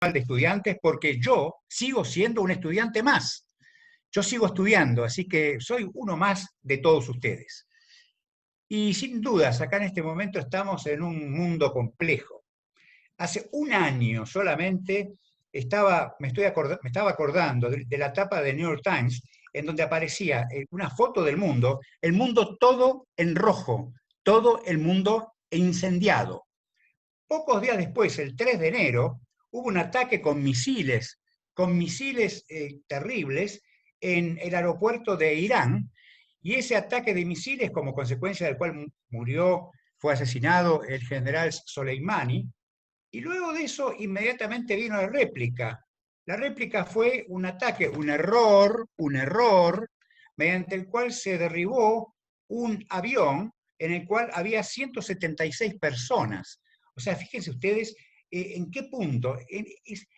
de estudiantes porque yo sigo siendo un estudiante más. Yo sigo estudiando, así que soy uno más de todos ustedes. Y sin dudas, acá en este momento estamos en un mundo complejo. Hace un año solamente me estaba acordando de la tapa de New York Times, en donde aparecía una foto del mundo, el mundo todo en rojo, todo el mundo incendiado. Pocos días después, el 3 de enero, hubo un ataque con misiles terribles en el aeropuerto de Irán, y ese ataque de misiles, como consecuencia del cual fue asesinado el general Soleimani, y luego de eso inmediatamente vino la réplica. La réplica fue un ataque, un error, mediante el cual se derribó un avión en el cual había 176 personas. O sea, fíjense ustedes en qué punto,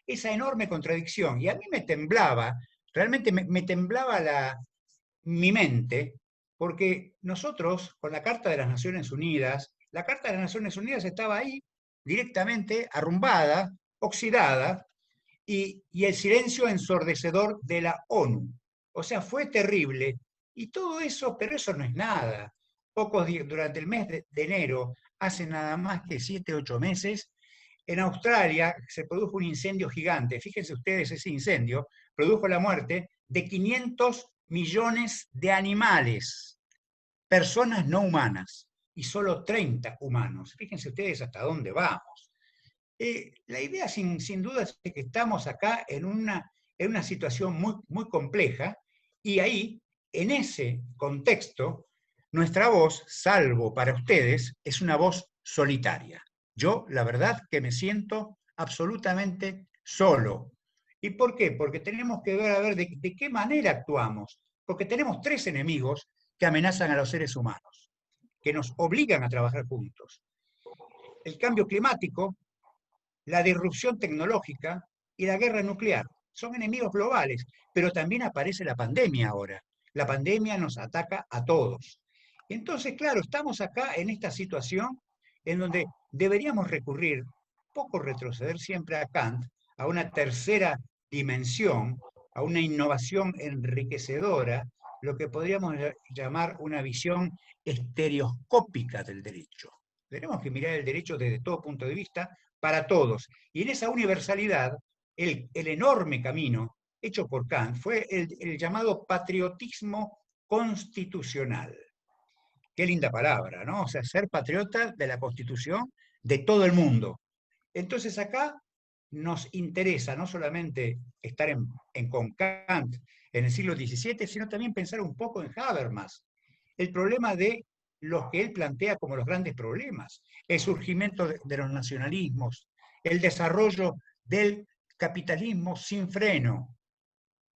esa enorme contradicción. Y a mí me temblaba, realmente me temblaba mi mente, porque nosotros, con la Carta de las Naciones Unidas, la Carta de las Naciones Unidas estaba ahí directamente arrumbada, oxidada, y el silencio ensordecedor de la ONU. O sea, fue terrible. Y todo eso, pero eso no es nada. Pocos días, durante el mes de enero, hace nada más que 7, 8 meses, en Australia se produjo un incendio gigante. Fíjense ustedes, ese incendio produjo la muerte de 500 millones de animales, personas no humanas, y solo 30 humanos. Fíjense ustedes hasta dónde vamos. La idea, sin duda, es que estamos acá en una situación muy compleja, y ahí, en ese contexto, nuestra voz, salvo para ustedes, es una voz solitaria. Yo, la verdad, que me siento absolutamente solo. ¿Y por qué? Porque tenemos que ver a ver de qué manera actuamos, porque tenemos tres enemigos que amenazan a los seres humanos, que nos obligan a trabajar juntos: el cambio climático, la disrupción tecnológica y la guerra nuclear. Son enemigos globales, pero también aparece la pandemia ahora. La pandemia nos ataca a todos. Entonces, claro, estamos acá en esta situación en donde deberíamos recurrir, poco retroceder siempre a Kant, a una tercera dimensión, a una innovación enriquecedora, lo que podríamos llamar una visión estereoscópica del derecho. Tenemos que mirar el derecho desde todo punto de vista, para todos. Y en esa universalidad, el enorme camino hecho por Kant fue el llamado patriotismo constitucional. Qué linda palabra, ¿no? O sea, ser patriota de la Constitución de todo el mundo. Entonces acá nos interesa no solamente estar con Kant en el siglo XVII, sino también pensar un poco en Habermas, el problema de los que él plantea como los grandes problemas: el surgimiento de los nacionalismos, el desarrollo del capitalismo sin freno.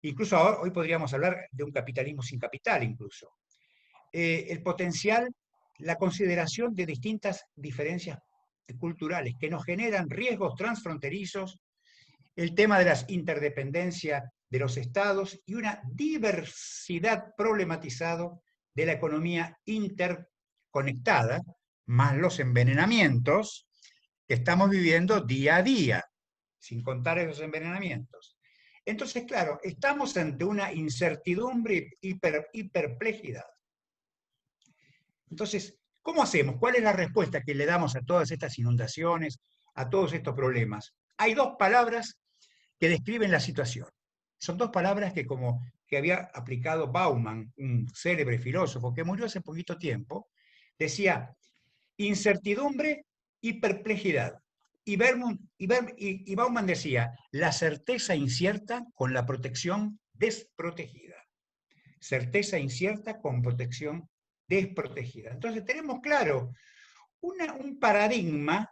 Incluso hoy podríamos hablar de un capitalismo sin capital, incluso. El potencial, la consideración de distintas diferencias culturales que nos generan riesgos transfronterizos, el tema de las interdependencias de los estados y una diversidad problematizada de la economía interconectada, más los envenenamientos que estamos viviendo día a día, sin contar esos envenenamientos. Entonces, claro, estamos ante una incertidumbre y perplejidad. Entonces, ¿cómo hacemos? ¿Cuál es la respuesta que le damos a todas estas inundaciones, a todos estos problemas? Hay dos palabras que describen la situación. Son dos palabras que había aplicado Bauman, un célebre filósofo que murió hace poquito tiempo. Decía: incertidumbre y perplejidad. Y Bauman decía: la certeza incierta con la protección desprotegida. Certeza incierta con protección desprotegida. Entonces tenemos claro un paradigma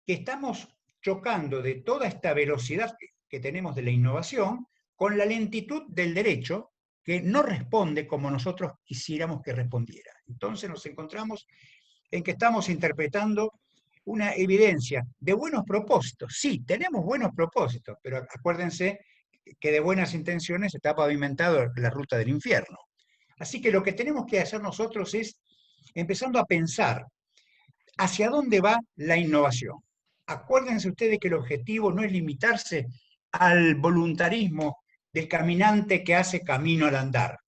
que estamos chocando de toda esta velocidad que tenemos de la innovación con la lentitud del derecho, que no responde como nosotros quisiéramos que respondiera. Entonces nos encontramos en que estamos interpretando una evidencia de buenos propósitos. Sí, tenemos buenos propósitos, pero acuérdense que de buenas intenciones está pavimentado la ruta del infierno. Así que lo que tenemos que hacer nosotros es empezando a pensar hacia dónde va la innovación. acuérdense ustedes que el objetivo no es limitarse al voluntarismo del caminante que hace camino al andar.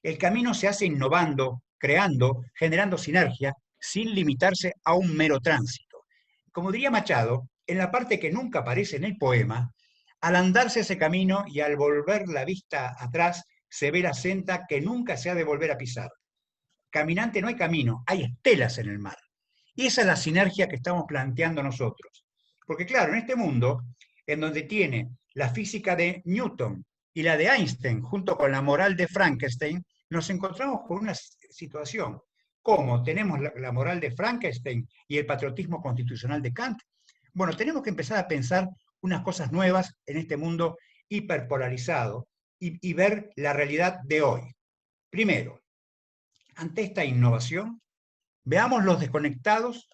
El camino se hace innovando, creando, generando sinergia, sin limitarse a un mero tránsito. Como diría Machado, en la parte que nunca aparece en el poema, al andarse ese camino y al volver la vista atrás, se ve la senda que nunca se ha de volver a pisar. Caminante no hay camino, hay estelas en el mar. Y esa es la sinergia que estamos planteando nosotros. Porque claro, en este mundo, en donde tiene la física de Newton y la de Einstein, junto con la moral de Frankenstein, nos encontramos con una situación. ¿Cómo? Tenemos la moral de Frankenstein y el patriotismo constitucional de Kant. Bueno, tenemos que empezar a pensar unas cosas nuevas en este mundo hiperpolarizado y ver la realidad de hoy. Primero, ante esta innovación, veamos los desconectados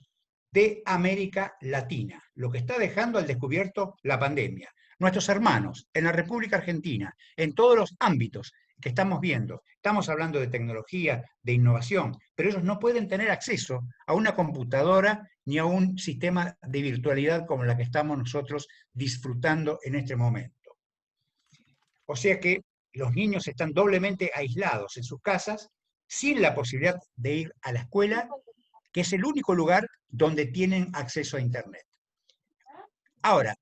de América Latina, lo que está dejando al descubierto la pandemia. Nuestros hermanos en la República Argentina, en todos los ámbitos que estamos viendo, estamos hablando de tecnología, de innovación, pero ellos no pueden tener acceso a una computadora ni a un sistema de virtualidad como la que estamos nosotros disfrutando en este momento. O sea que los niños están doblemente aislados en sus casas, sin la posibilidad de ir a la escuela, que es el único lugar donde tienen acceso a Internet. Ahora,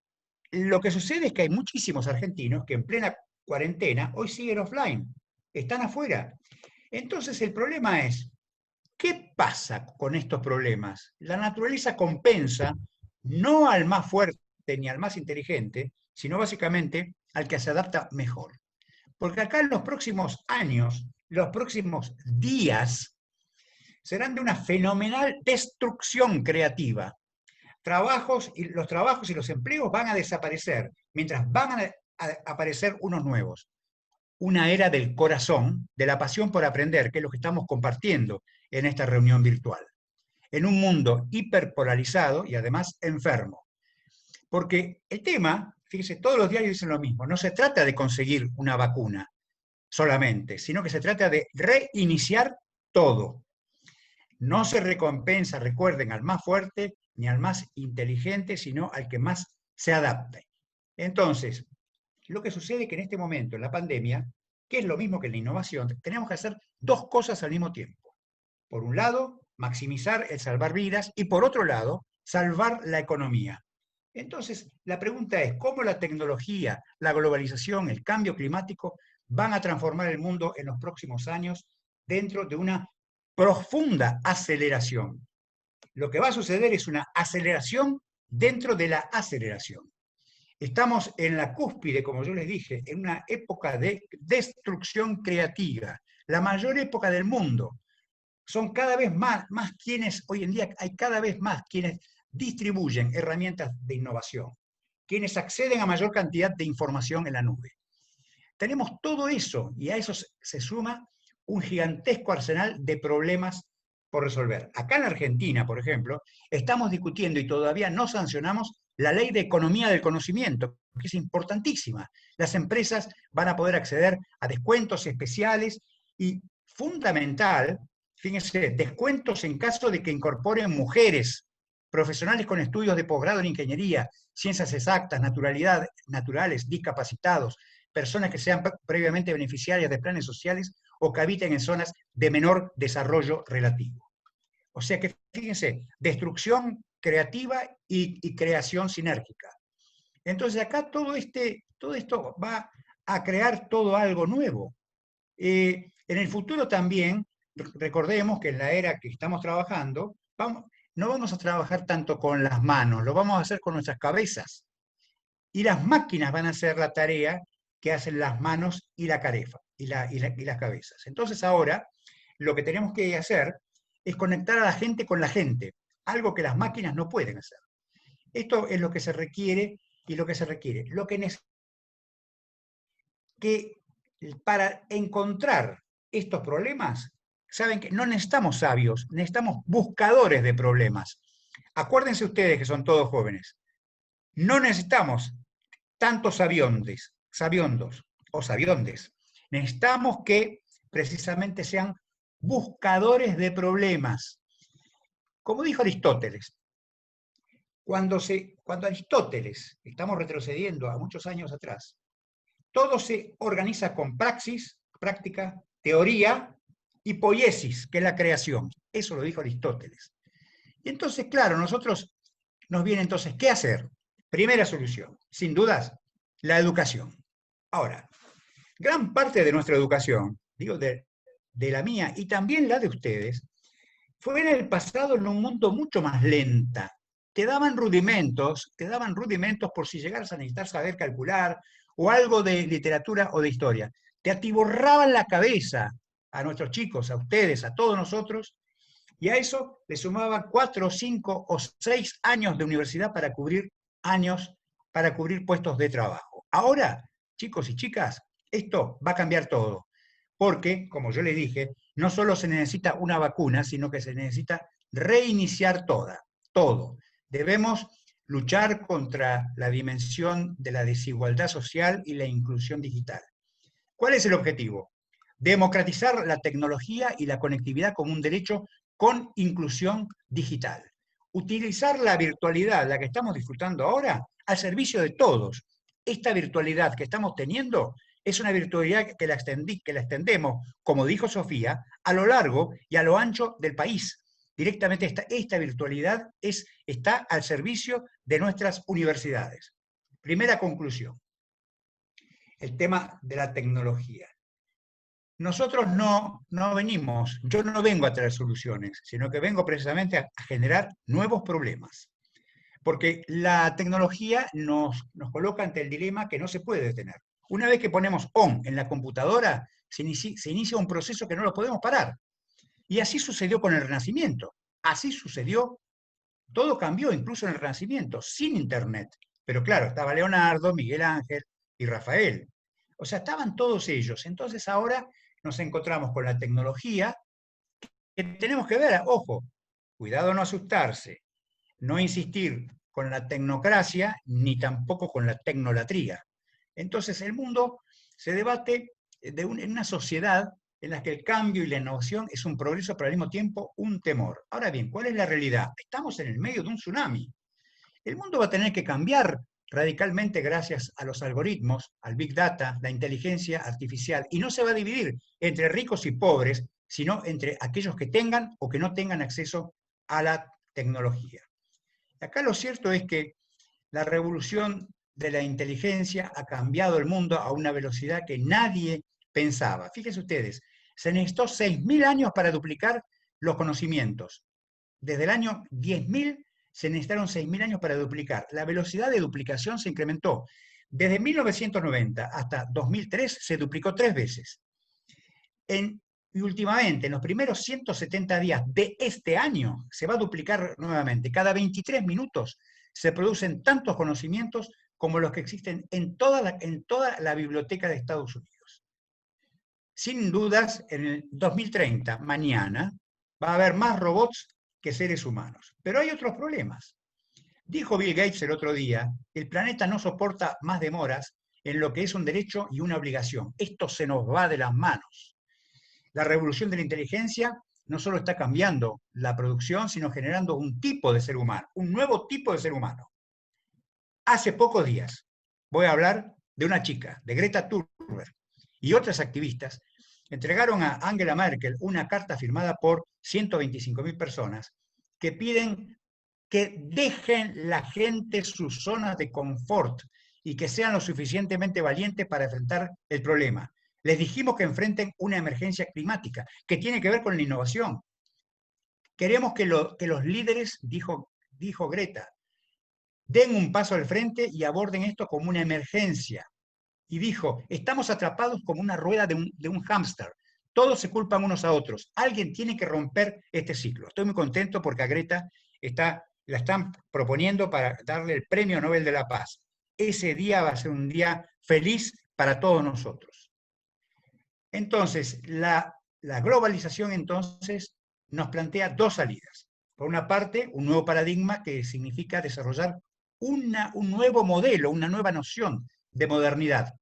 lo que sucede es que hay muchísimos argentinos que en plena cuarentena hoy siguen offline, están afuera. Entonces el problema es, ¿qué pasa con estos problemas? La naturaleza compensa no al más fuerte ni al más inteligente, sino básicamente al que se adapta mejor. Porque acá en los próximos años, los próximos días, serán de una fenomenal destrucción creativa. Los trabajos y los empleos van a desaparecer, mientras van a aparecer unos nuevos. Una era del corazón, de la pasión por aprender, que es lo que estamos compartiendo en esta reunión virtual. En un mundo hiperpolarizado y además enfermo. Porque el tema, fíjese, todos los diarios dicen lo mismo, no se trata de conseguir una vacuna solamente, sino que se trata de reiniciar todo. No se recompensa, recuerden, al más fuerte ni al más inteligente, sino al que más se adapte. Entonces, lo que sucede es que en este momento, en la pandemia, que es lo mismo que en la innovación, tenemos que hacer dos cosas al mismo tiempo. Por un lado, maximizar el salvar vidas y por otro lado, salvar la economía. Entonces, la pregunta es, ¿cómo la tecnología, la globalización, el cambio climático van a transformar el mundo en los próximos años dentro de una profunda aceleración? Lo que va a suceder es una aceleración dentro de la aceleración. Estamos en la cúspide, como yo les dije, en una época de destrucción creativa, la mayor época del mundo. Son cada vez más quienes, hoy en día hay cada vez más quienes distribuyen herramientas de innovación, quienes acceden a mayor cantidad de información en la nube. Tenemos todo eso y a eso se suma un gigantesco arsenal de problemas por resolver. Acá en Argentina, por ejemplo, estamos discutiendo y todavía no sancionamos la ley de economía del conocimiento, que es importantísima. Las empresas van a poder acceder a descuentos especiales y, fundamental, fíjense, descuentos en caso de que incorporen mujeres, profesionales con estudios de posgrado en ingeniería, ciencias exactas, naturales, discapacitados, personas que sean previamente beneficiarias de planes sociales o que habiten en zonas de menor desarrollo relativo. O sea que, fíjense, destrucción creativa y creación sinérgica. Entonces acá todo esto va a crear todo algo nuevo. En el futuro también, recordemos que en la era que estamos trabajando, no vamos a trabajar tanto con las manos, lo vamos a hacer con nuestras cabezas. Y las máquinas van a hacer la tarea que hacen las manos y la carefa, y las cabezas. Entonces ahora lo que tenemos que hacer es conectar a la gente con la gente, algo que las máquinas no pueden hacer. Esto es lo que se requiere y lo que se requiere. Lo que para encontrar estos problemas, saben que no necesitamos sabios, necesitamos buscadores de problemas. Acuérdense ustedes que son todos jóvenes. No necesitamos tantos sabiondos o sabiondes. Necesitamos que precisamente sean buscadores de problemas. Como dijo Aristóteles, cuando Aristóteles, estamos retrocediendo a muchos años atrás, todo se organiza con praxis, práctica, teoría y poiesis, que es la creación. Eso lo dijo Aristóteles. Y entonces, claro, nosotros nos viene entonces, ¿qué hacer? Primera solución, sin dudas, la educación. Ahora, gran parte de nuestra educación, digo de la mía y también la de ustedes, fue en el pasado en un mundo mucho más lenta. Te daban rudimentos por si llegaras a necesitar saber calcular o algo de literatura o de historia. Te atiborraban la cabeza a nuestros chicos, a ustedes, a todos nosotros, y a eso le sumaban 4, 5 o 6 años de universidad para cubrir puestos de trabajo. Ahora, chicos y chicas, esto va a cambiar todo, porque, como yo les dije, no solo se necesita una vacuna, sino que se necesita reiniciar todo. Debemos luchar contra la dimensión de la desigualdad social y la inclusión digital. ¿Cuál es el objetivo? Democratizar la tecnología y la conectividad como un derecho con inclusión digital. Utilizar la virtualidad, la que estamos disfrutando ahora, al servicio de todos. Esta virtualidad que estamos teniendo es una virtualidad que la extendemos, como dijo Sofía, a lo largo y a lo ancho del país. Directamente esta virtualidad está al servicio de nuestras universidades. Primera conclusión, el tema de la tecnología. Nosotros yo no vengo a traer soluciones, sino que vengo precisamente a generar nuevos problemas. Porque la tecnología nos coloca ante el dilema que no se puede detener. Una vez que ponemos on en la computadora, se inicia un proceso que no lo podemos parar. Y así sucedió con el Renacimiento. Así sucedió, todo cambió incluso en el Renacimiento, sin Internet. Pero claro, estaba Leonardo, Miguel Ángel y Rafael. O sea, estaban todos ellos. Entonces ahora nos encontramos con la tecnología que tenemos que ver, ojo, cuidado no asustarse, no insistir con la tecnocracia ni tampoco con la tecnolatría. Entonces el mundo se debate en una sociedad en la que el cambio y la innovación es un progreso, pero al mismo tiempo un temor. Ahora bien, ¿cuál es la realidad? Estamos en el medio de un tsunami. El mundo va a tener que cambiar radicalmente gracias a los algoritmos, al Big Data, la inteligencia artificial, y no se va a dividir entre ricos y pobres, sino entre aquellos que tengan o que no tengan acceso a la tecnología. Acá lo cierto es que la revolución de la inteligencia ha cambiado el mundo a una velocidad que nadie pensaba. Fíjense ustedes, se necesitó 6.000 años para duplicar los conocimientos. Desde el año 10.000 se necesitaron 6.000 años para duplicar. La velocidad de duplicación se incrementó. Desde 1990 hasta 2003 se duplicó 3 veces. Y últimamente, en los primeros 170 días de este año, se va a duplicar nuevamente. Cada 23 minutos se producen tantos conocimientos como los que existen en toda la biblioteca de Estados Unidos. Sin dudas, en el 2030, mañana, va a haber más robots que seres humanos. Pero hay otros problemas. Dijo Bill Gates el otro día, el planeta no soporta más demoras en lo que es un derecho y una obligación. Esto se nos va de las manos. La revolución de la inteligencia no solo está cambiando la producción, sino generando un tipo de ser humano, un nuevo tipo de ser humano. Hace pocos días voy a hablar de una chica, de Greta Thunberg, y otras activistas entregaron a Angela Merkel una carta firmada por 125.000 personas que piden que dejen la gente sus zonas de confort y que sean lo suficientemente valientes para enfrentar el problema. Les dijimos que enfrenten una emergencia climática que tiene que ver con la innovación. Queremos que los líderes, dijo Greta, den un paso al frente y aborden esto como una emergencia. Y dijo, estamos atrapados como una rueda de un hámster. Todos se culpan unos a otros. Alguien tiene que romper este ciclo. Estoy muy contento porque a Greta la están proponiendo para darle el Premio Nobel de la Paz. Ese día va a ser un día feliz para todos nosotros. Entonces, la globalización entonces nos plantea dos salidas. Por una parte, un nuevo paradigma que significa desarrollar un nuevo modelo, una nueva noción de modernidad,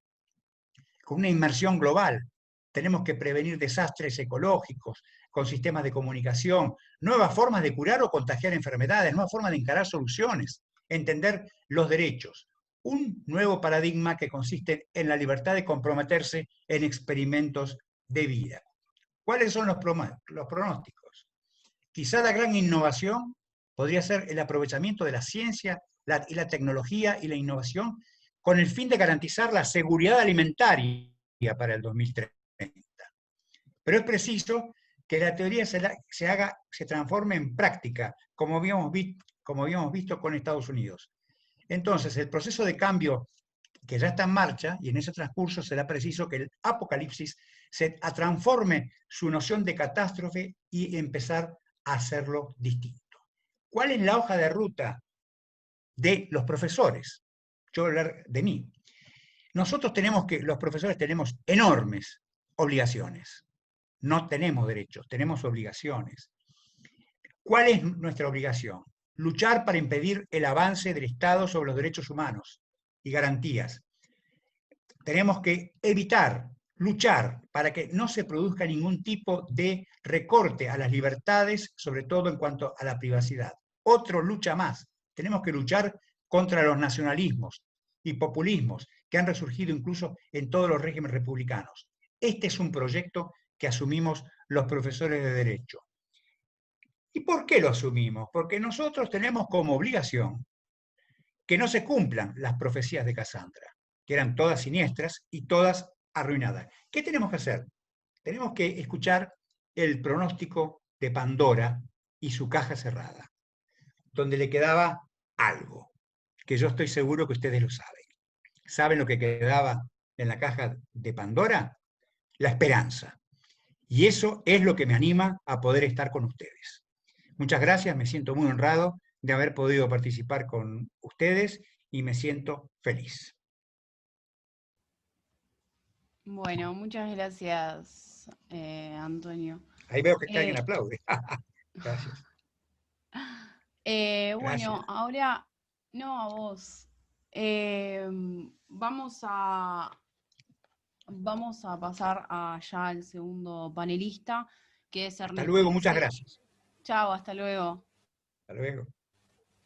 con una inmersión global. Tenemos que prevenir desastres ecológicos, con sistemas de comunicación, nuevas formas de curar o contagiar enfermedades, nuevas formas de encarar soluciones. entender los derechos. Un nuevo paradigma que consiste en la libertad de comprometerse en experimentos de vida. ¿Cuáles son los pronósticos? Quizá la gran innovación podría ser el aprovechamiento de la ciencia y la tecnología y la innovación con el fin de garantizar la seguridad alimentaria para el 2030. Pero es preciso que la teoría se transforme en práctica, como habíamos visto con Estados Unidos. Entonces, el proceso de cambio que ya está en marcha, y en ese transcurso será preciso que el apocalipsis se transforme su noción de catástrofe y empezar a hacerlo distinto. ¿Cuál es la hoja de ruta de los profesores? Yo voy a hablar de mí. Los profesores tenemos enormes obligaciones. No tenemos derechos, tenemos obligaciones. ¿Cuál es nuestra obligación? Luchar para impedir el avance del Estado sobre los derechos humanos y garantías. Tenemos que luchar para que no se produzca ningún tipo de recorte a las libertades, sobre todo en cuanto a la privacidad. Otro lucha más. Tenemos que luchar contra los nacionalismos y populismos que han resurgido incluso en todos los regímenes republicanos. Este es un proyecto que asumimos los profesores de Derecho. ¿Y por qué lo asumimos? Porque nosotros tenemos como obligación que no se cumplan las profecías de Casandra, que eran todas siniestras y todas arruinadas. ¿Qué tenemos que hacer? Tenemos que escuchar el pronóstico de Pandora y su caja cerrada, donde le quedaba algo, que yo estoy seguro que ustedes lo saben. ¿Saben lo que quedaba en la caja de Pandora? La esperanza. Y eso es lo que me anima a poder estar con ustedes. Muchas gracias, me siento muy honrado de haber podido participar con ustedes y me siento feliz. Bueno, muchas gracias, Antonio. Ahí veo que alguien Eh, aplaude. Gracias. bueno, Gracias. ahora, no a vos. Eh, vamos a, vamos a pasar ya al segundo panelista, que es Hasta Ernesto luego, muchas Licea. gracias. Chao, hasta luego. Hasta luego.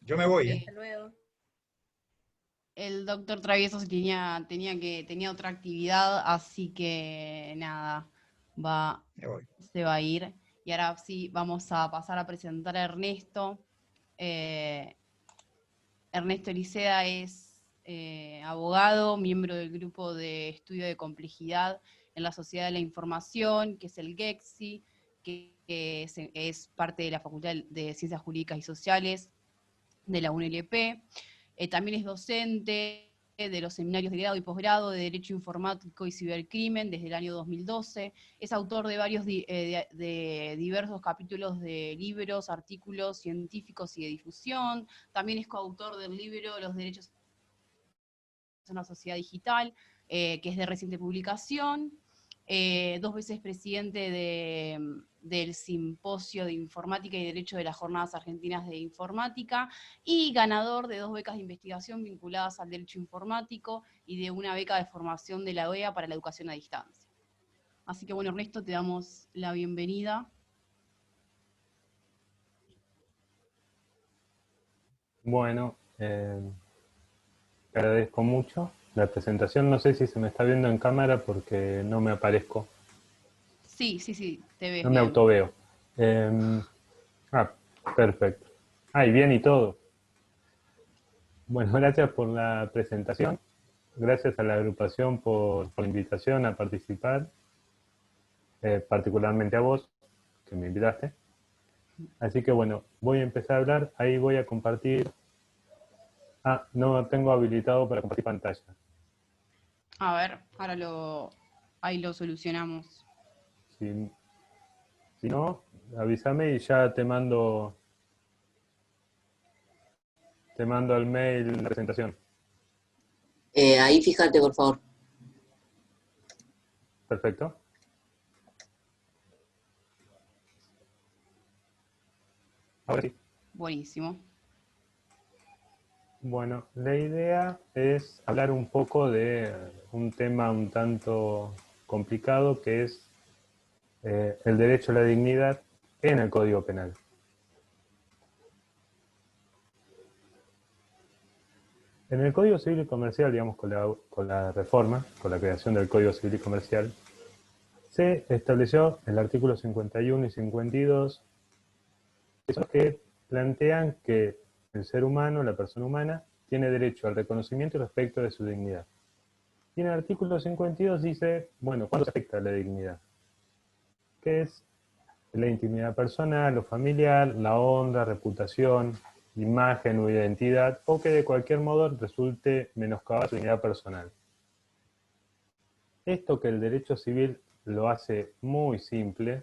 Yo me voy, ¿eh? Hasta luego. El doctor Travieso tenía otra actividad, así que nada, Me voy. se va a ir. Y ahora sí, vamos a pasar a presentar a Ernesto. Eh, Ernesto Licea es abogado, miembro del grupo de estudio de complejidad en la Sociedad de la Información, que es el GEXI, que es parte de la Facultad de Ciencias Jurídicas y Sociales de la UNLP. También es docente de los seminarios de grado y posgrado de Derecho Informático y Cibercrimen desde el año 2012. Es autor de varios de diversos capítulos de libros, artículos científicos y de difusión. También es coautor del libro Los Derechos en la Sociedad Digital, que es de reciente publicación. 2 veces presidente del Simposio de Informática y Derecho de las Jornadas Argentinas de Informática, y ganador de 2 becas de investigación vinculadas al derecho informático y de una beca de formación de la OEA para la educación a distancia. Así que bueno, Ernesto, te damos la bienvenida. Bueno, te agradezco mucho la presentación. No sé si se me está viendo en cámara porque no me aparezco. Sí, te ves No me bien. autoveo. Perfecto. Y bien y todo. Bueno, gracias por la presentación. Gracias a la agrupación por la invitación a participar. Particularmente a vos, que me invitaste. Así que bueno, voy a empezar a hablar. Ahí voy a compartir. No tengo habilitado para compartir pantalla. A ver, ahí lo solucionamos. Si no, avísame y ya te mando al mail la presentación. Ahí fíjate, por favor. Perfecto. Ahora sí. Buenísimo. Bueno, la idea es hablar un poco de un tema un tanto complicado que es el derecho a la dignidad en el Código Penal. En el Código Civil y Comercial, digamos, con la reforma, con la creación del Código Civil y Comercial, se estableció el artículo 51 y 52, esos que plantean que el ser humano, la persona humana, tiene derecho al reconocimiento y respeto de su dignidad. Y en el artículo 52 dice, bueno, ¿cuándo se afecta la dignidad? ¿Qué es la intimidad personal o familiar, la honra, reputación, imagen o identidad, o que de cualquier modo resulte menoscabada su dignidad personal? Esto que el derecho civil lo hace muy simple,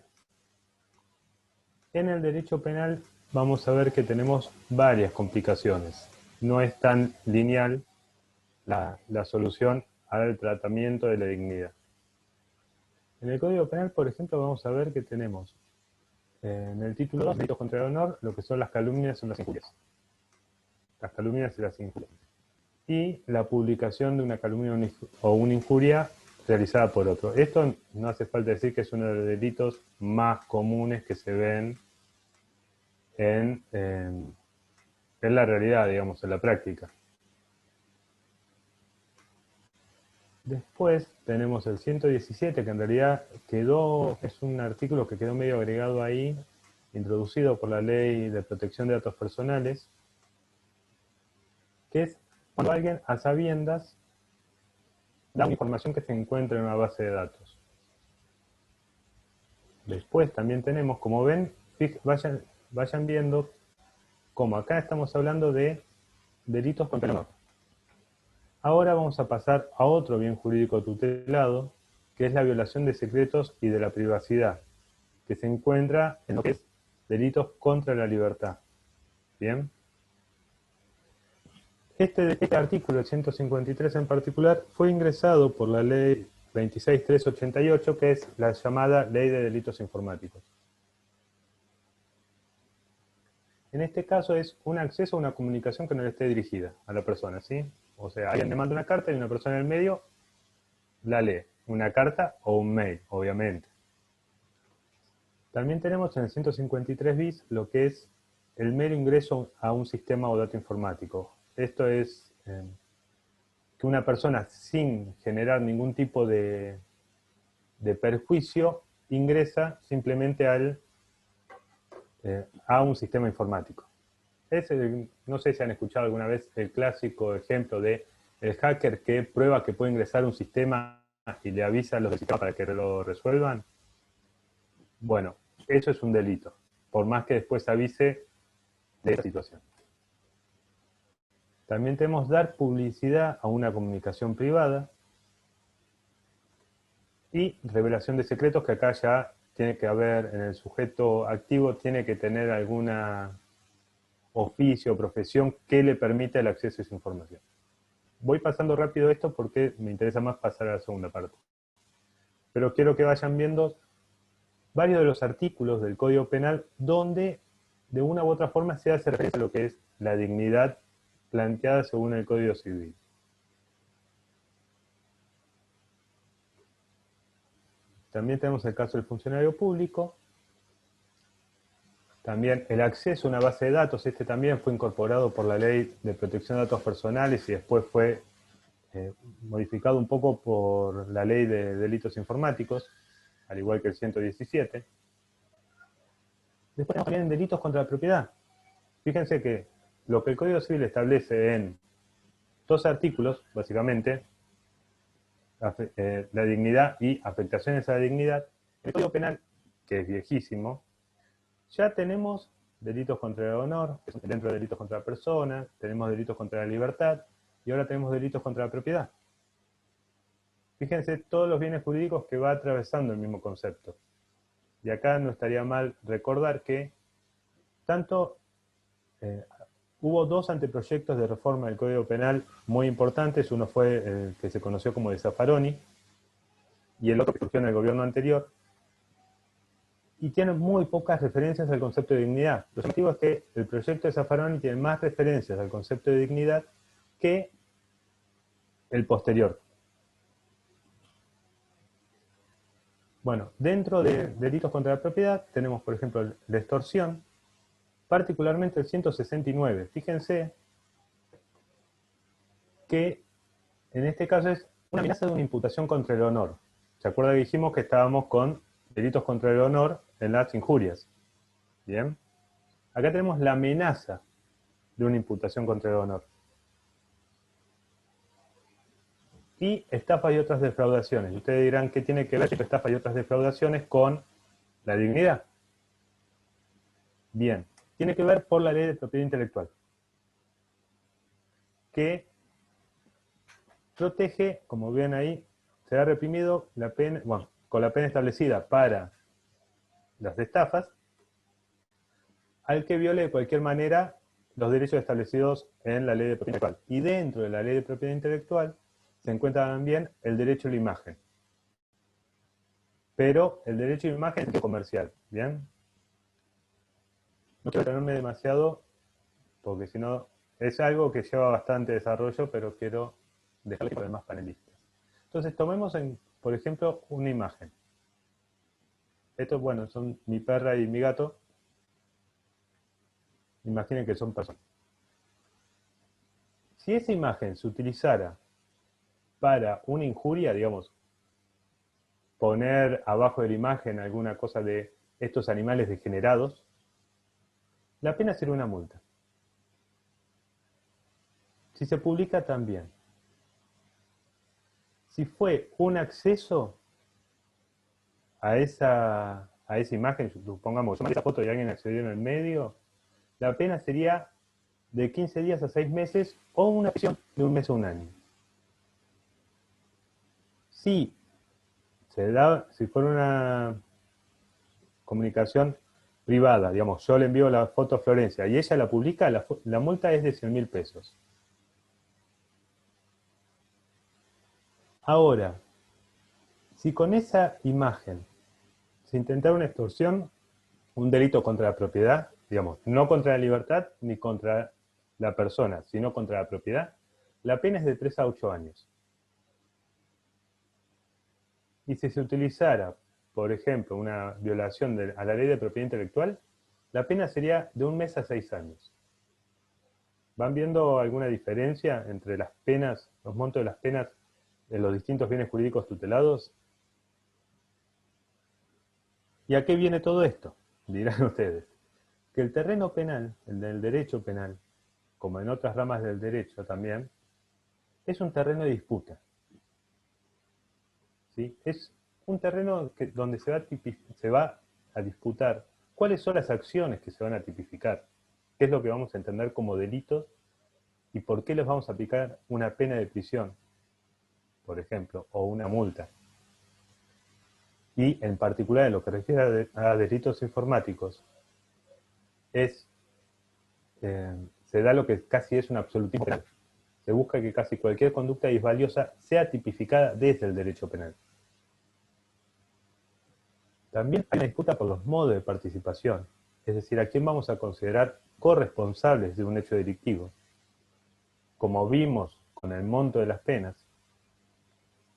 en el derecho penal vamos a ver que tenemos varias complicaciones. No es tan lineal la solución al tratamiento de la dignidad. En el Código Penal, por ejemplo, vamos a ver que tenemos en el título 2, delitos contra el honor, lo que son las calumnias y las injurias. Las calumnias y las injurias. Y la publicación de una calumnia o una injuria realizada por otro. Esto no hace falta decir que es uno de los delitos más comunes que se ven en la realidad, digamos, en la práctica. Después tenemos el 117, que en realidad es un artículo que quedó medio agregado ahí, introducido por la Ley de Protección de Datos Personales, que es cuando alguien a sabiendas da una información que se encuentra en una base de datos. Después también tenemos, como ven, vayan viendo, como acá estamos hablando de delitos contra el honor. Ahora vamos a pasar a otro bien jurídico tutelado, que es la violación de secretos y de la privacidad, que se encuentra en lo que es delitos contra la libertad. ¿Bien? Este artículo, el 153 en particular, fue ingresado por la ley 26388, que es la llamada Ley de Delitos Informáticos. En este caso es un acceso a una comunicación que no le esté dirigida a la persona, ¿sí? O sea, alguien le manda una carta y una persona en el medio la lee. Una carta o un mail, obviamente. También tenemos en el 153 bis lo que es el mero ingreso a un sistema o dato informático. Esto es que una persona sin generar ningún tipo de perjuicio ingresa simplemente a un sistema informático. No sé si han escuchado alguna vez el clásico ejemplo de el hacker que prueba que puede ingresar a un sistema y le avisa a los del sistema para que lo resuelvan. Bueno, eso es un delito, por más que después avise de esa situación. También tenemos dar publicidad a una comunicación privada y revelación de secretos, que acá ya tiene que haber, en el sujeto activo, tiene que tener alguna oficio o profesión que le permita el acceso a esa información. Voy pasando rápido esto porque me interesa más pasar a la segunda parte. Pero quiero que vayan viendo varios de los artículos del Código Penal donde de una u otra forma se hace referencia a lo que es la dignidad planteada según el Código Civil. También tenemos el caso del funcionario público. También el acceso a una base de datos, este también fue incorporado por la Ley de Protección de Datos Personales y después fue modificado un poco por la Ley de Delitos Informáticos, al igual que el 117. Después también delitos contra la propiedad. Fíjense que lo que el Código Civil establece en dos artículos, básicamente, la dignidad y afectaciones a la dignidad, el Código Penal, que es viejísimo, ya tenemos delitos contra el honor, que son dentro de delitos contra la persona, tenemos delitos contra la libertad, y ahora tenemos delitos contra la propiedad. Fíjense todos los bienes jurídicos que va atravesando el mismo concepto. Y acá no estaría mal recordar que hubo dos anteproyectos de reforma del Código Penal muy importantes. Uno fue el que se conoció como de Zaffaroni, y el otro que surgió en el gobierno anterior, y tiene muy pocas referencias al concepto de dignidad. Lo llamativo es que el proyecto de Zaffaroni tiene más referencias al concepto de dignidad que el posterior. Bueno, dentro de delitos contra la propiedad tenemos, por ejemplo, la extorsión, particularmente el 169. Fíjense que en este caso es una amenaza de una imputación contra el honor. ¿Se acuerda que dijimos que estábamos con delitos contra el honor en las injurias? Bien. Acá tenemos la amenaza de una imputación contra el honor. Y estafa y otras defraudaciones. Y ustedes dirán, ¿qué tiene que ver estafa y otras defraudaciones con la dignidad? Bien, tiene que ver por la ley de propiedad intelectual, que protege, como ven ahí, se ha reprimido la pena, bueno, con la pena establecida para las estafas, al que viole de cualquier manera los derechos establecidos en la ley de propiedad intelectual. Y dentro de la ley de propiedad intelectual se encuentra también el derecho a la imagen. Pero el derecho a la imagen es comercial, ¿bien? No quiero detenerme demasiado, porque si no, es algo que lleva bastante desarrollo, pero quiero dejarle para los demás panelistas. Entonces, tomemos, por ejemplo, una imagen. Estos, bueno, son mi perra y mi gato. Imaginen que son personas. Si esa imagen se utilizara para una injuria, digamos, poner abajo de la imagen alguna cosa de estos animales degenerados, la pena sería una multa. Si se publica también. Si fue un acceso a esa imagen, supongamos, yo mandé esa foto y alguien accedió en el medio, la pena sería de 15 días a 6 meses o una prisión de 1 mes a 1 año. Si fuera una comunicación privada, digamos, yo le envío la foto a Florencia y ella la publica, la multa es de 100.000 pesos. Ahora, si con esa imagen se intentara una extorsión, un delito contra la propiedad, digamos, no contra la libertad ni contra la persona, sino contra la propiedad, la pena es de 3 a 8 años. Y si se utilizara, por ejemplo, una violación a la ley de propiedad intelectual, la pena sería de 1 mes a 6 años. ¿Van viendo alguna diferencia entre las penas, los montos de las penas de los distintos bienes jurídicos tutelados? ¿Y a qué viene todo esto? Dirán ustedes. Que el terreno penal, el del derecho penal, como en otras ramas del derecho también, es un terreno de disputa. ¿Sí? Es un terreno donde se va a disputar cuáles son las acciones que se van a tipificar, qué es lo que vamos a entender como delitos y por qué les vamos a aplicar una pena de prisión, por ejemplo, o una multa. Y en particular en lo que refiere a delitos informáticos, se da lo que casi es un absolutismo penal. Se busca que casi cualquier conducta disvaliosa sea tipificada desde el derecho penal. También hay una disputa por los modos de participación, es decir, a quién vamos a considerar corresponsables de un hecho delictivo. Como vimos con el monto de las penas,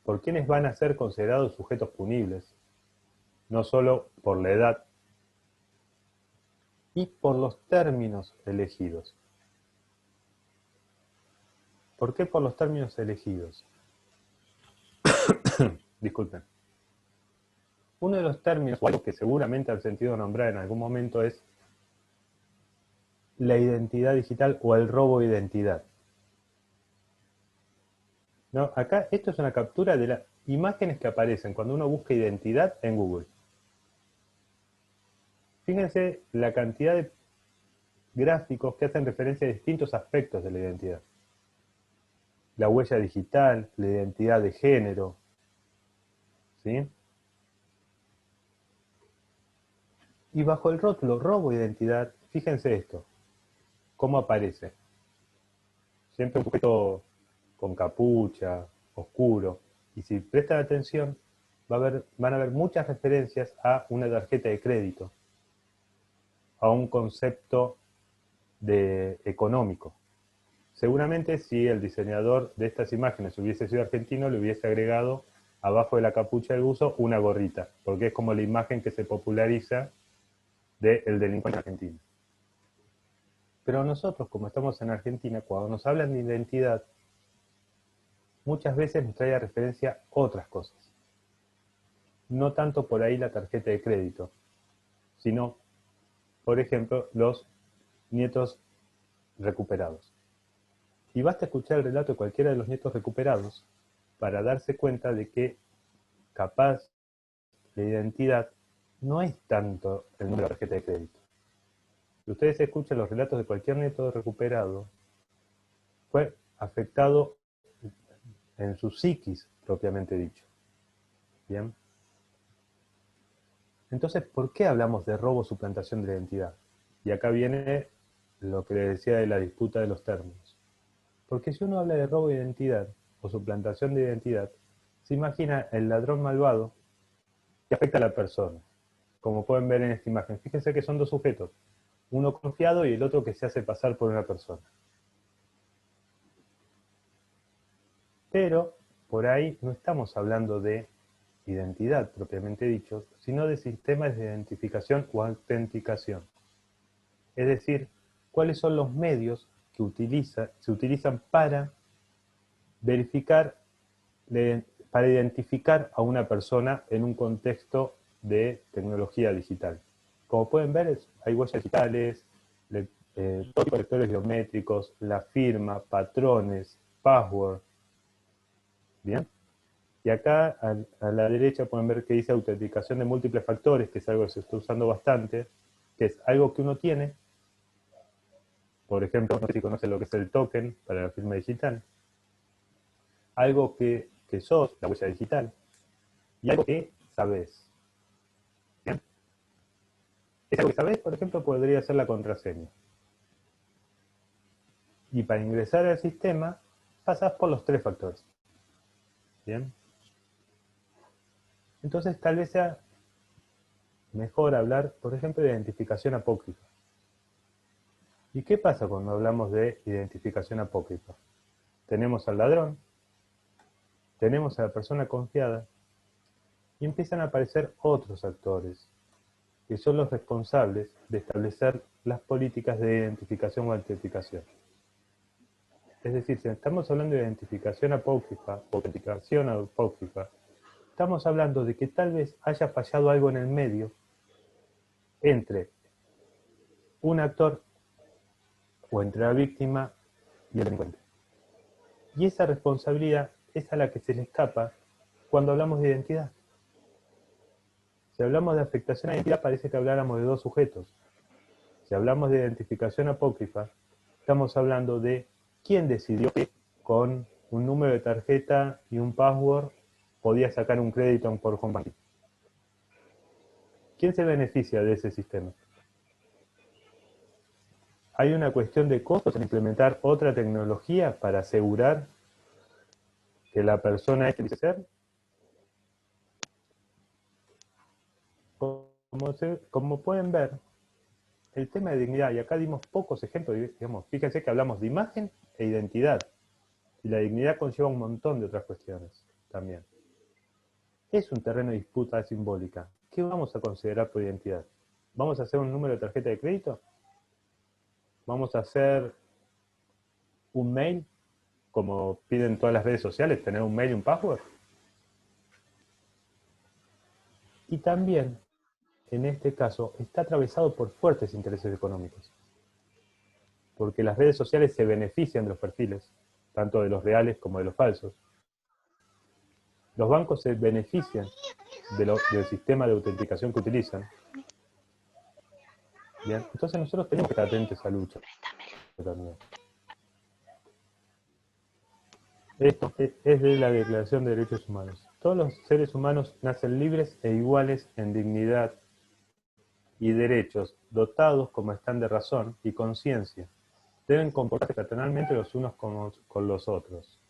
por quiénes van a ser considerados sujetos punibles, no solo por la edad, y por los términos elegidos. ¿Por qué por los términos elegidos? Disculpen. Uno de los términos, o algo que seguramente han sentido nombrar en algún momento, es la identidad digital o el robo de identidad. ¿No? Acá esto es una captura de las imágenes que aparecen cuando uno busca identidad en Google. Fíjense la cantidad de gráficos que hacen referencia a distintos aspectos de la identidad. La huella digital, la identidad de género, ¿sí? Y bajo el rótulo robo de identidad, fíjense esto, cómo aparece. Siempre un poquito con capucha, oscuro, y si prestan atención, van a ver muchas referencias a una tarjeta de crédito, a un concepto económico. Seguramente si el diseñador de estas imágenes hubiese sido argentino, le hubiese agregado abajo de la capucha del buzo una gorrita, porque es como la imagen que se populariza del delincuente argentino. Pero nosotros, como estamos en Argentina, cuando nos hablan de identidad, muchas veces nos trae a referencia otras cosas. No tanto por ahí la tarjeta de crédito, sino, por ejemplo, los nietos recuperados. Y basta escuchar el relato de cualquiera de los nietos recuperados para darse cuenta de que capaz la identidad no es tanto el número de tarjeta de crédito. Si ustedes escuchan los relatos de cualquier nieto recuperado, fue afectado en su psiquis, propiamente dicho. ¿Bien? Entonces, ¿por qué hablamos de robo o suplantación de la identidad? Y acá viene lo que les decía de la disputa de los términos. Porque si uno habla de robo de identidad o suplantación de identidad, se imagina el ladrón malvado que afecta a la persona. Como pueden ver en esta imagen. Fíjense que son dos sujetos. Uno confiado y el otro que se hace pasar por una persona. Pero por ahí no estamos hablando de identidad propiamente dicho, sino de sistemas de identificación o autenticación. Es decir, cuáles son los medios que se utilizan para verificar, para identificar a una persona en un contexto de tecnología digital. Como pueden ver, hay huellas digitales, todo tipo de vectores biométricos, la firma, patrones, password. ¿Bien? Y acá a la derecha pueden ver que dice autenticación de múltiples factores, que es algo que se está usando bastante, que es algo que uno tiene. Por ejemplo, no sé si conocen lo que es el token para la firma digital. Algo que sos, la huella digital. Y algo que sabés. ¿Bien? Es algo que sabés, por ejemplo, podría ser la contraseña. Y para ingresar al sistema, pasás por los tres factores. ¿Bien? Entonces tal vez sea mejor hablar, por ejemplo, de identificación apócrifa. ¿Y qué pasa cuando hablamos de identificación apócrifa? Tenemos al ladrón, tenemos a la persona confiada, y empiezan a aparecer otros actores, que son los responsables de establecer las políticas de identificación o autenticación. Es decir, si estamos hablando de identificación apócrifa o autenticación apócrifa, estamos hablando de que tal vez haya fallado algo en el medio entre un actor o entre la víctima y el delincuente. Y esa responsabilidad es a la que se le escapa cuando hablamos de identidad. Si hablamos de afectación a la identidad, parece que habláramos de dos sujetos. Si hablamos de identificación apócrifa, estamos hablando de quién decidió que con un número de tarjeta y un password podía sacar un crédito por home banking. ¿Quién se beneficia de ese sistema? ¿Hay una cuestión de costos en implementar otra tecnología para asegurar que la persona es quien dice ser? Como pueden ver, el tema de dignidad, y acá dimos pocos ejemplos, digamos, fíjense que hablamos de imagen e identidad, y la dignidad conlleva un montón de otras cuestiones también. Es un terreno de disputa simbólica. ¿Qué vamos a considerar por identidad? ¿Vamos a hacer un número de tarjeta de crédito? ¿Vamos a hacer un mail, como piden todas las redes sociales, tener un mail y un password? Y también, en este caso, está atravesado por fuertes intereses económicos. Porque las redes sociales se benefician de los perfiles, tanto de los reales como de los falsos. Los bancos se benefician del sistema de autenticación que utilizan. Bien, entonces nosotros tenemos que estar atentos a esa lucha. Esto es de la Declaración de Derechos Humanos. Todos los seres humanos nacen libres e iguales en dignidad y derechos, dotados como están de razón y conciencia. Deben comportarse fraternalmente los unos con los otros.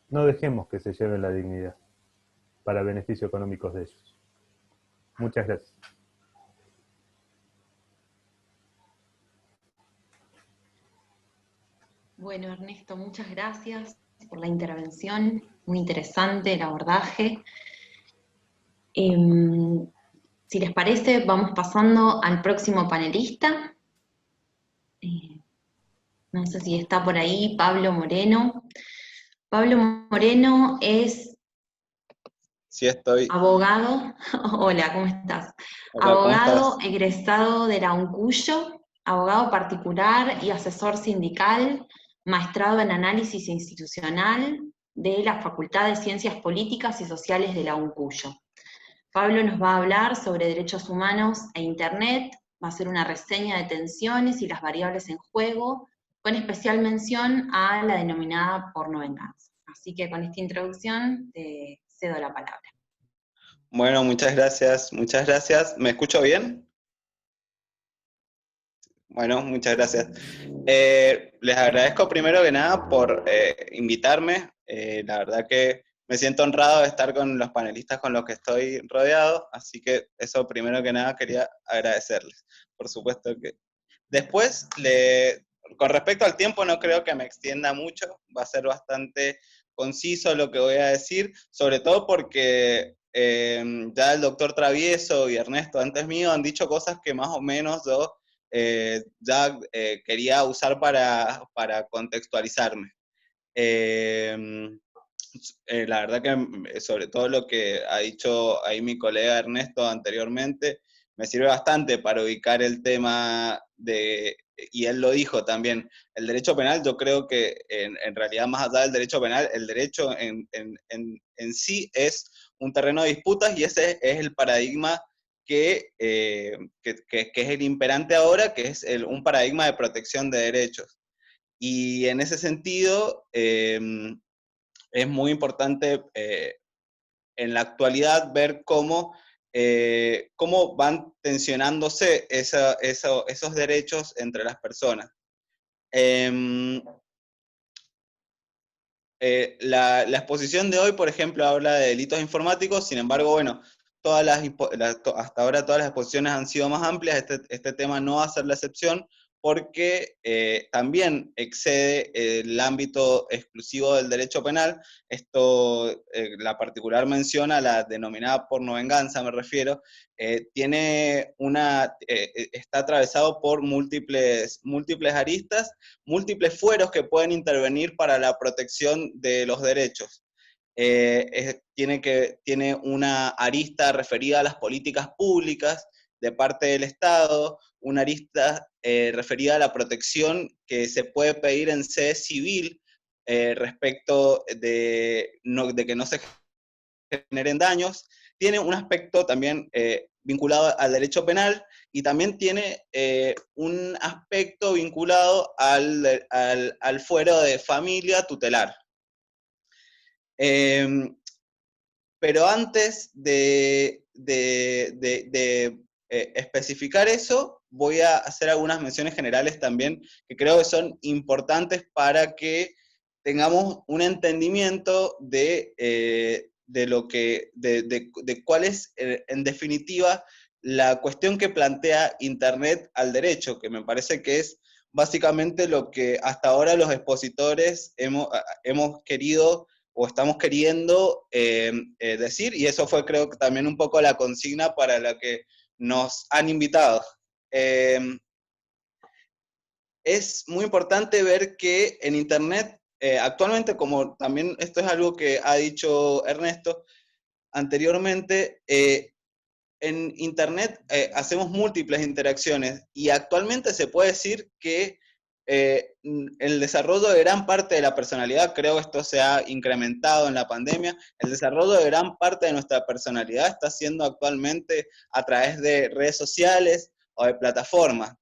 No dejemos que se lleven la dignidad para beneficio económicos de ellos. Muchas gracias. Bueno, Ernesto, muchas gracias por la intervención, muy interesante el abordaje. Si les parece, vamos pasando al próximo panelista. No sé si está por ahí Pablo Moreno. Pablo Moreno es Sí, estoy. abogado. Hola, ¿cómo estás? Hola, ¿cómo Abogado estás? egresado de la UNCUYO, abogado particular y asesor sindical, maestrado en análisis institucional de la Facultad de Ciencias Políticas y Sociales de la UNCUYO. Pablo nos va a hablar sobre derechos humanos e Internet, va a hacer una reseña de tensiones y las variables en juego, con especial mención a la denominada pornovenganza. Así que con esta introducción te cedo la palabra. Bueno, muchas gracias, muchas gracias. ¿Me escucho bien? Bueno, muchas gracias. Les agradezco primero que nada por invitarme. La verdad que me siento honrado de estar con los panelistas con los que estoy rodeado, así que eso primero que nada quería agradecerles. Por supuesto que... Después, con respecto al tiempo, no creo que me extienda mucho, va a ser bastante conciso lo que voy a decir, sobre todo porque ya el doctor Travieso y Ernesto antes mío han dicho cosas que más o menos yo ya quería usar para contextualizarme. La verdad que sobre todo lo que ha dicho ahí mi colega Ernesto anteriormente, me sirve bastante para ubicar el tema de, y él lo dijo también, el derecho penal. Yo creo que en realidad más allá del derecho penal, el derecho en sí es un terreno de disputas, y ese es el paradigma que es el imperante ahora, que es un paradigma de protección de derechos. Y en ese sentido, es muy importante en la actualidad ver cómo van tensionándose esos derechos entre las personas. Eh, la exposición de hoy, por ejemplo, habla de delitos informáticos. Sin embargo, bueno, hasta ahora todas las exposiciones han sido más amplias. Este tema no va a ser la excepción, porque también excede el ámbito exclusivo del derecho penal. Esto, la particular mención a la denominada pornovenganza, me refiero, está atravesado por múltiples aristas, múltiples fueros que pueden intervenir para la protección de los derechos. Tiene una arista referida a las políticas públicas de parte del Estado, una arista referida a la protección que se puede pedir en sede civil respecto de que no se generen daños. Tiene un aspecto también vinculado al derecho penal, y también tiene un aspecto vinculado al fuero de familia tutelar. Pero antes de especificar eso, voy a hacer algunas menciones generales también, que creo que son importantes para que tengamos un entendimiento de cuál es, en definitiva, la cuestión que plantea Internet al derecho, que me parece que es básicamente lo que hasta ahora los expositores hemos querido o estamos queriendo decir, y eso fue, creo que también un poco la consigna para la que nos han invitado. Es muy importante ver que en Internet, actualmente, como también esto es algo que ha dicho Ernesto anteriormente, en Internet hacemos múltiples interacciones, y actualmente se puede decir que el desarrollo de gran parte de la personalidad, creo que esto se ha incrementado en la pandemia, el desarrollo de gran parte de nuestra personalidad está siendo actualmente a través de redes sociales o de plataformas.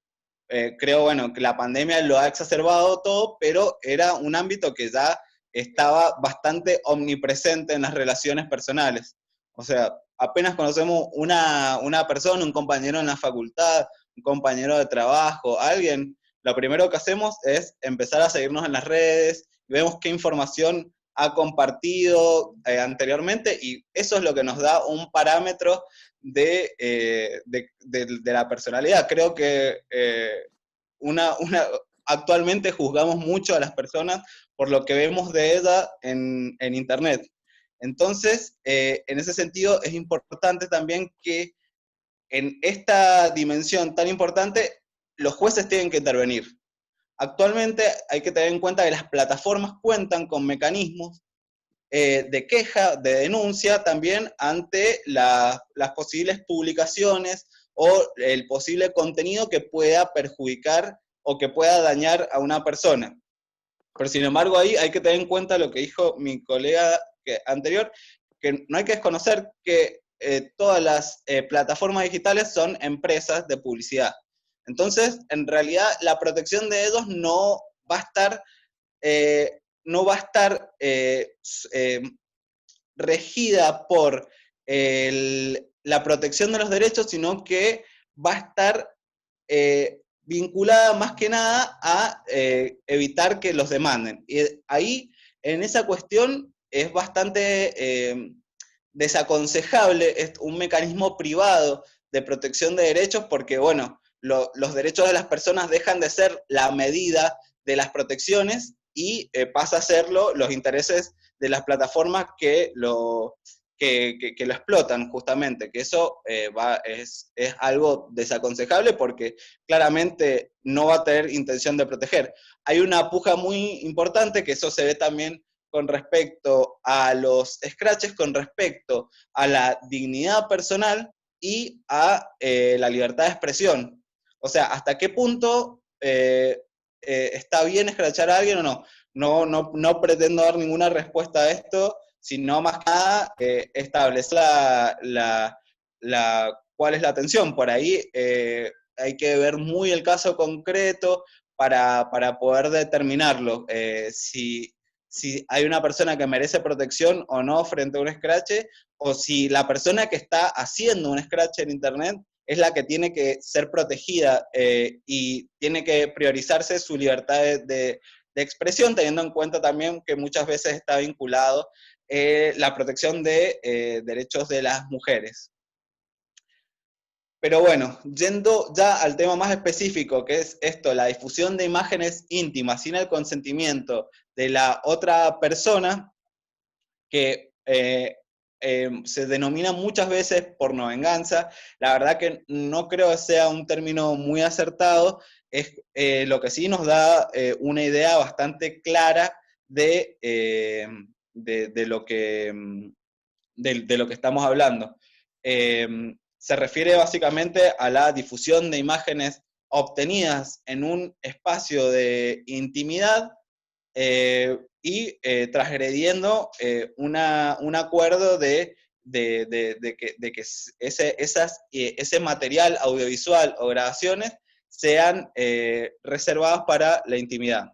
Creo, bueno, que la pandemia lo ha exacerbado todo, pero era un ámbito que ya estaba bastante omnipresente en las relaciones personales. O sea, apenas conocemos una persona, un compañero en la facultad, un compañero de trabajo, alguien, lo primero que hacemos es empezar a seguirnos en las redes, vemos qué información ha compartido anteriormente, y eso es lo que nos da un parámetro de la personalidad. Creo que actualmente juzgamos mucho a las personas por lo que vemos de ella en Internet. Entonces, en ese sentido, es importante también que en esta dimensión tan importante, los jueces tienen que intervenir. Actualmente hay que tener en cuenta que las plataformas cuentan con mecanismos de queja, de denuncia también ante las posibles publicaciones o el posible contenido que pueda perjudicar o que pueda dañar a una persona. Pero sin embargo ahí hay que tener en cuenta lo que dijo mi colega anterior, que no hay que desconocer que todas las plataformas digitales son empresas de publicidad. Entonces, en realidad, la protección de ellos no va a estar, regida por la protección de los derechos, sino que va a estar vinculada más que nada a evitar que los demanden. Y ahí, en esa cuestión, es bastante desaconsejable un mecanismo privado de protección de derechos, porque, bueno, los derechos de las personas dejan de ser la medida de las protecciones y pasa a serlo los intereses de las plataformas que lo explotan, justamente, que eso es algo desaconsejable porque claramente no va a tener intención de proteger. Hay una puja muy importante, que eso se ve también con respecto a los scratches, con respecto a la dignidad personal y a la libertad de expresión. O sea, ¿hasta qué punto está bien escrachar a alguien o no? No pretendo dar ninguna respuesta a esto, sino más que nada establecer cuál es la atención. Por ahí hay que ver muy el caso concreto para poder determinarlo. Si hay una persona que merece protección o no frente a un scratch, o si la persona que está haciendo un scratch en internet es la que tiene que ser protegida y tiene que priorizarse su libertad de expresión, teniendo en cuenta también que muchas veces está vinculado la protección de derechos de las mujeres. Pero bueno, yendo ya al tema más específico, que es esto, la difusión de imágenes íntimas sin el consentimiento de la otra persona, que se denomina muchas veces pornovenganza. La verdad que no creo que sea un término muy acertado, es lo que sí nos da una idea bastante clara de lo que estamos hablando. Se refiere básicamente a la difusión de imágenes obtenidas en un espacio de intimidad y transgrediendo un acuerdo de que ese material audiovisual o grabaciones sean reservadas para la intimidad.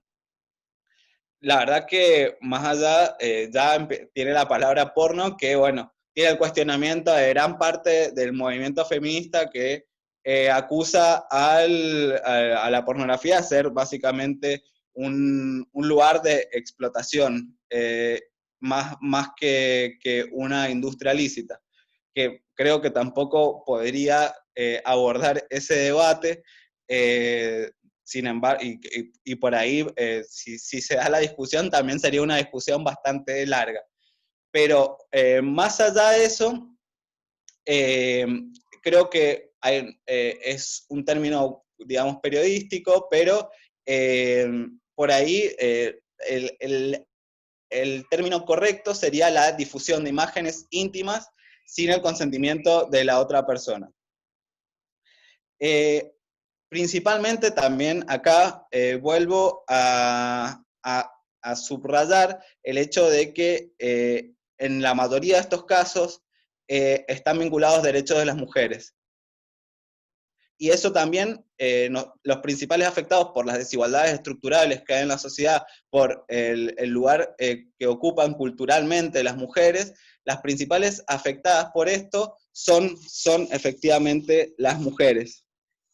La verdad que más allá ya tiene la palabra porno, que bueno, tiene el cuestionamiento de gran parte del movimiento feminista que acusa a la pornografía de ser básicamente un lugar de explotación, más que una industria lícita, que creo que tampoco podría abordar ese debate. Sin embargo, y por ahí, si se da la discusión, también sería una discusión bastante larga. Pero más allá de eso, creo que es un término, digamos, periodístico, pero por ahí el término correcto sería la difusión de imágenes íntimas sin el consentimiento de la otra persona. Principalmente también acá vuelvo a subrayar el hecho de que en la mayoría de estos casos están vinculados derechos de las mujeres. Y eso también, los principales afectados por las desigualdades estructurales que hay en la sociedad, por el lugar que ocupan culturalmente las mujeres, las principales afectadas por esto son efectivamente las mujeres.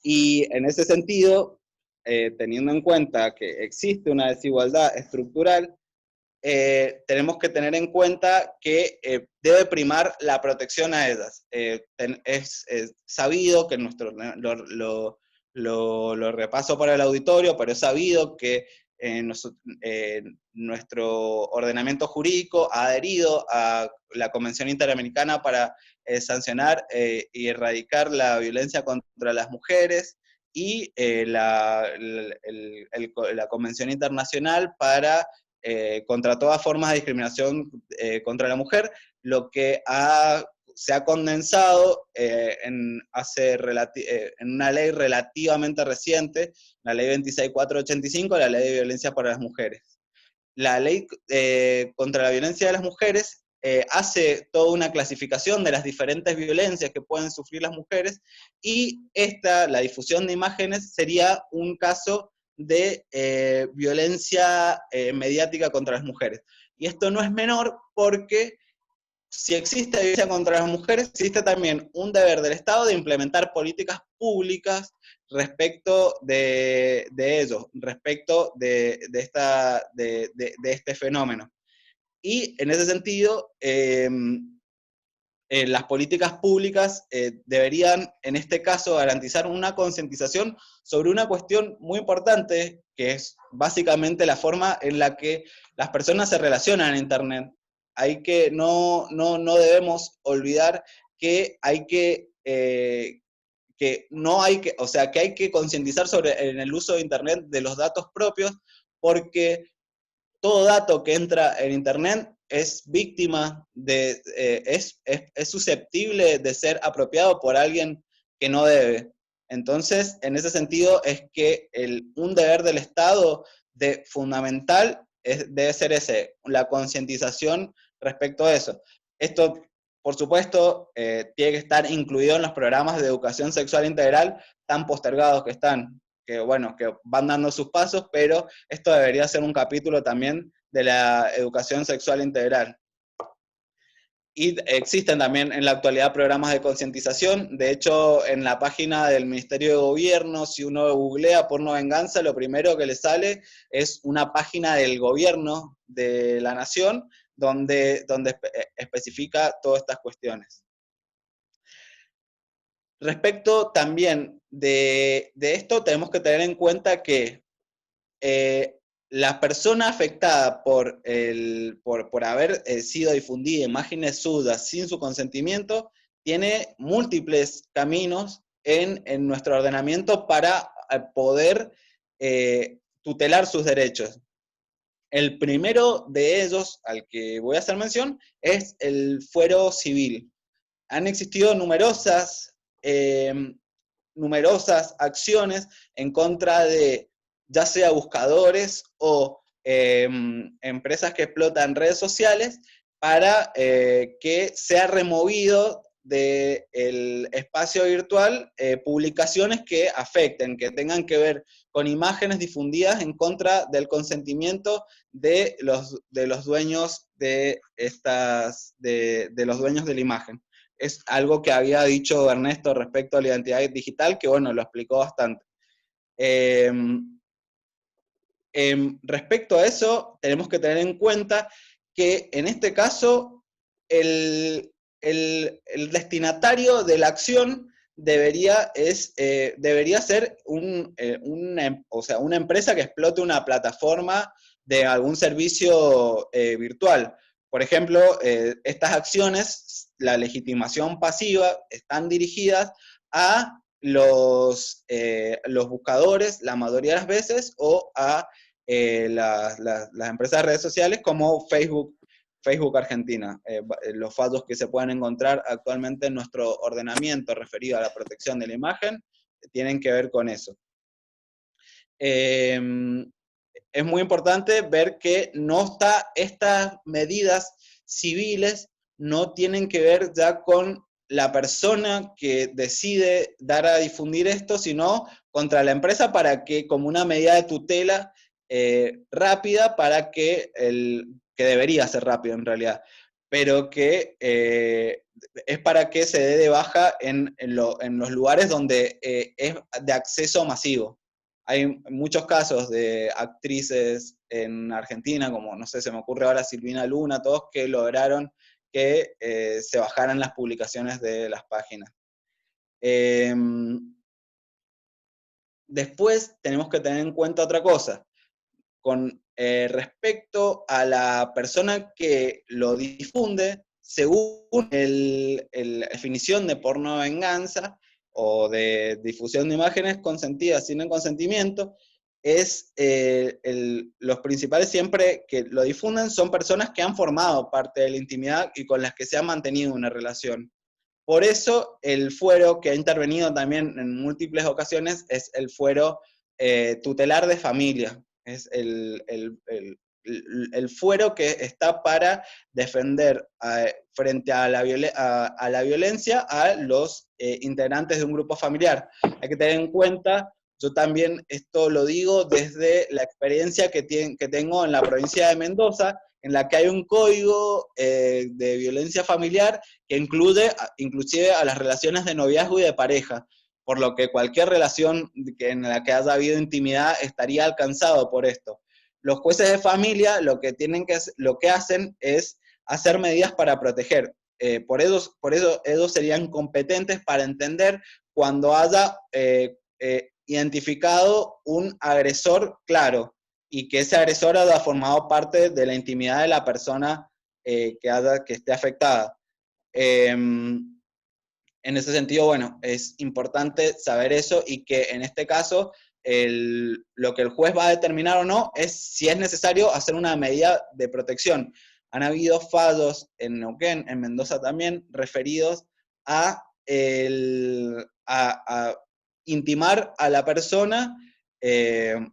Y en ese sentido, teniendo en cuenta que existe una desigualdad estructural, tenemos que tener en cuenta que debe primar la protección a ellas. Es sabido que lo repaso para el auditorio, pero es sabido que nuestro ordenamiento jurídico ha adherido a la Convención Interamericana para sancionar y erradicar la violencia contra las mujeres, y la Convención Internacional contra todas formas de discriminación contra la mujer, lo que se ha condensado en una ley relativamente reciente, la ley 26485, la ley de violencia para las mujeres. La ley contra la violencia de las mujeres hace toda una clasificación de las diferentes violencias que pueden sufrir las mujeres, y la difusión de imágenes sería un caso de violencia mediática contra las mujeres. Y esto no es menor porque si existe violencia contra las mujeres, existe también un deber del Estado de implementar políticas públicas respecto de ello, respecto de este fenómeno. Y en ese sentido, las políticas públicas deberían, en este caso, garantizar una concientización sobre una cuestión muy importante, que es básicamente la forma en la que las personas se relacionan en Internet. No debemos olvidar que hay que concientizar en el uso de Internet de los datos propios, porque todo dato que entra en Internet es víctima es susceptible de ser apropiado por alguien que no debe. Entonces, en ese sentido, es que un deber del Estado fundamental debe ser la concientización respecto a eso. Esto, por supuesto, tiene que estar incluido en los programas de educación sexual integral tan postergados que están, que van dando sus pasos, pero esto debería ser un capítulo también de la educación sexual integral. Y existen también en la actualidad programas de concientización. De hecho, en la página del Ministerio de Gobierno, si uno googlea porno venganza, lo primero que le sale es una página del gobierno de la nación donde especifica todas estas cuestiones. Respecto también de esto, tenemos que tener en cuenta que la persona afectada por haber sido difundida imágenes suyas sin su consentimiento tiene múltiples caminos en nuestro ordenamiento para poder tutelar sus derechos. El primero de ellos, al que voy a hacer mención, es el fuero civil. Han existido numerosas acciones en contra de ya sea buscadores o empresas que explotan redes sociales para que sea removido del espacio virtual publicaciones que afecten, que tengan que ver con imágenes difundidas en contra del consentimiento de los dueños de los dueños de la imagen. Es algo que había dicho Ernesto respecto a la identidad digital, que lo explicó bastante. Respecto a eso, tenemos que tener en cuenta que en este caso el destinatario de la acción debería ser una empresa que explote una plataforma de algún servicio virtual. Por ejemplo, estas acciones, la legitimación pasiva, están dirigidas a los buscadores, la mayoría de las veces, o a las empresas de redes sociales como Facebook Argentina. Los fallos que se pueden encontrar actualmente en nuestro ordenamiento referido a la protección de la imagen tienen que ver con eso. Es muy importante ver que estas medidas civiles no tienen que ver ya con la persona que decide dar a difundir esto, sino contra la empresa, para que, como una medida de tutela rápida, para que debería ser rápido en realidad, pero que es para que se dé de baja en los lugares donde es de acceso masivo. Hay muchos casos de actrices en Argentina, como, no sé, se me ocurre ahora Silvina Luna, todos que lograron que se bajaran las publicaciones de las páginas. Después tenemos que tener en cuenta otra cosa. Con respecto a la persona que lo difunde, según la definición de porno venganza, o de difusión de imágenes consentidas sin el consentimiento, es los principales siempre que lo difunden son personas que han formado parte de la intimidad y con las que se ha mantenido una relación. Por eso el fuero que ha intervenido también en múltiples ocasiones es el fuero tutelar de familia. Es el fuero que está para defender frente a la violencia a los integrantes de un grupo familiar. Hay que tener en cuenta, yo también esto lo digo desde la experiencia que tengo en la provincia de Mendoza, en la que hay un código de violencia familiar que incluye inclusive a las relaciones de noviazgo y de pareja, por lo que cualquier relación en la que haya habido intimidad estaría alcanzado por esto. Los jueces de familia lo que hacen es hacer medidas para proteger. Por eso ellos serían competentes para entender cuando haya identificado un agresor claro, y que ese agresor haya formado parte de la intimidad de la persona que esté afectada. En ese sentido, bueno, es importante saber eso y que en este caso lo que el juez va a determinar o no es si es necesario hacer una medida de protección. Han habido fallos en Neuquén, en Mendoza también, referidos a intimar a la persona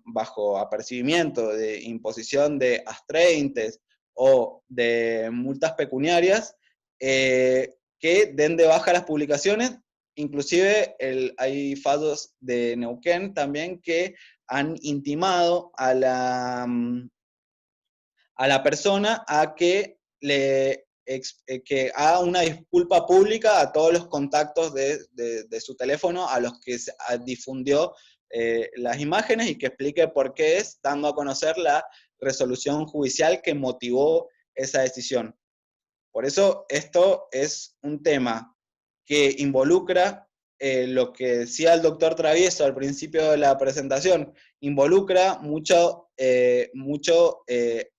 bajo apercibimiento de imposición de astreintes o de multas pecuniarias, que den de baja las publicaciones. Inclusive hay fallos de Neuquén también que han intimado a la persona a que que haga una disculpa pública a todos los contactos de su teléfono a los que se difundió las imágenes, y que explique por qué es, dando a conocer la resolución judicial que motivó esa decisión. Por eso esto es un tema que involucra lo que decía el doctor Travieso al principio de la presentación, involucra mucho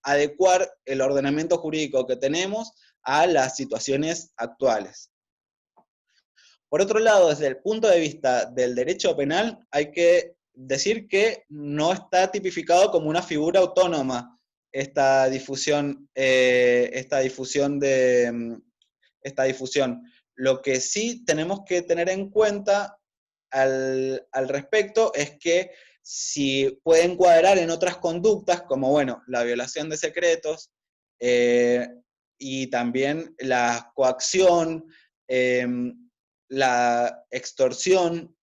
adecuar el ordenamiento jurídico que tenemos a las situaciones actuales. Por otro lado, desde el punto de vista del derecho penal, hay que decir que no está tipificado como una figura autónoma esta difusión. Lo que sí tenemos que tener en cuenta al respecto es que si puede encuadrar en otras conductas, como bueno, la violación de secretos, y también la coacción, la extorsión,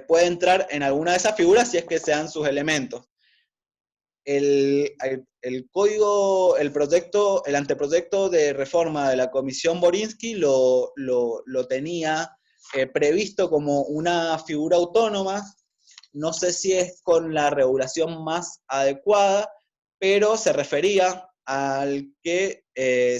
puede entrar en alguna de esas figuras si es que sean sus elementos. El anteproyecto de reforma de la Comisión Borinsky lo tenía previsto como una figura autónoma. No sé si es con la regulación más adecuada, pero se refería al que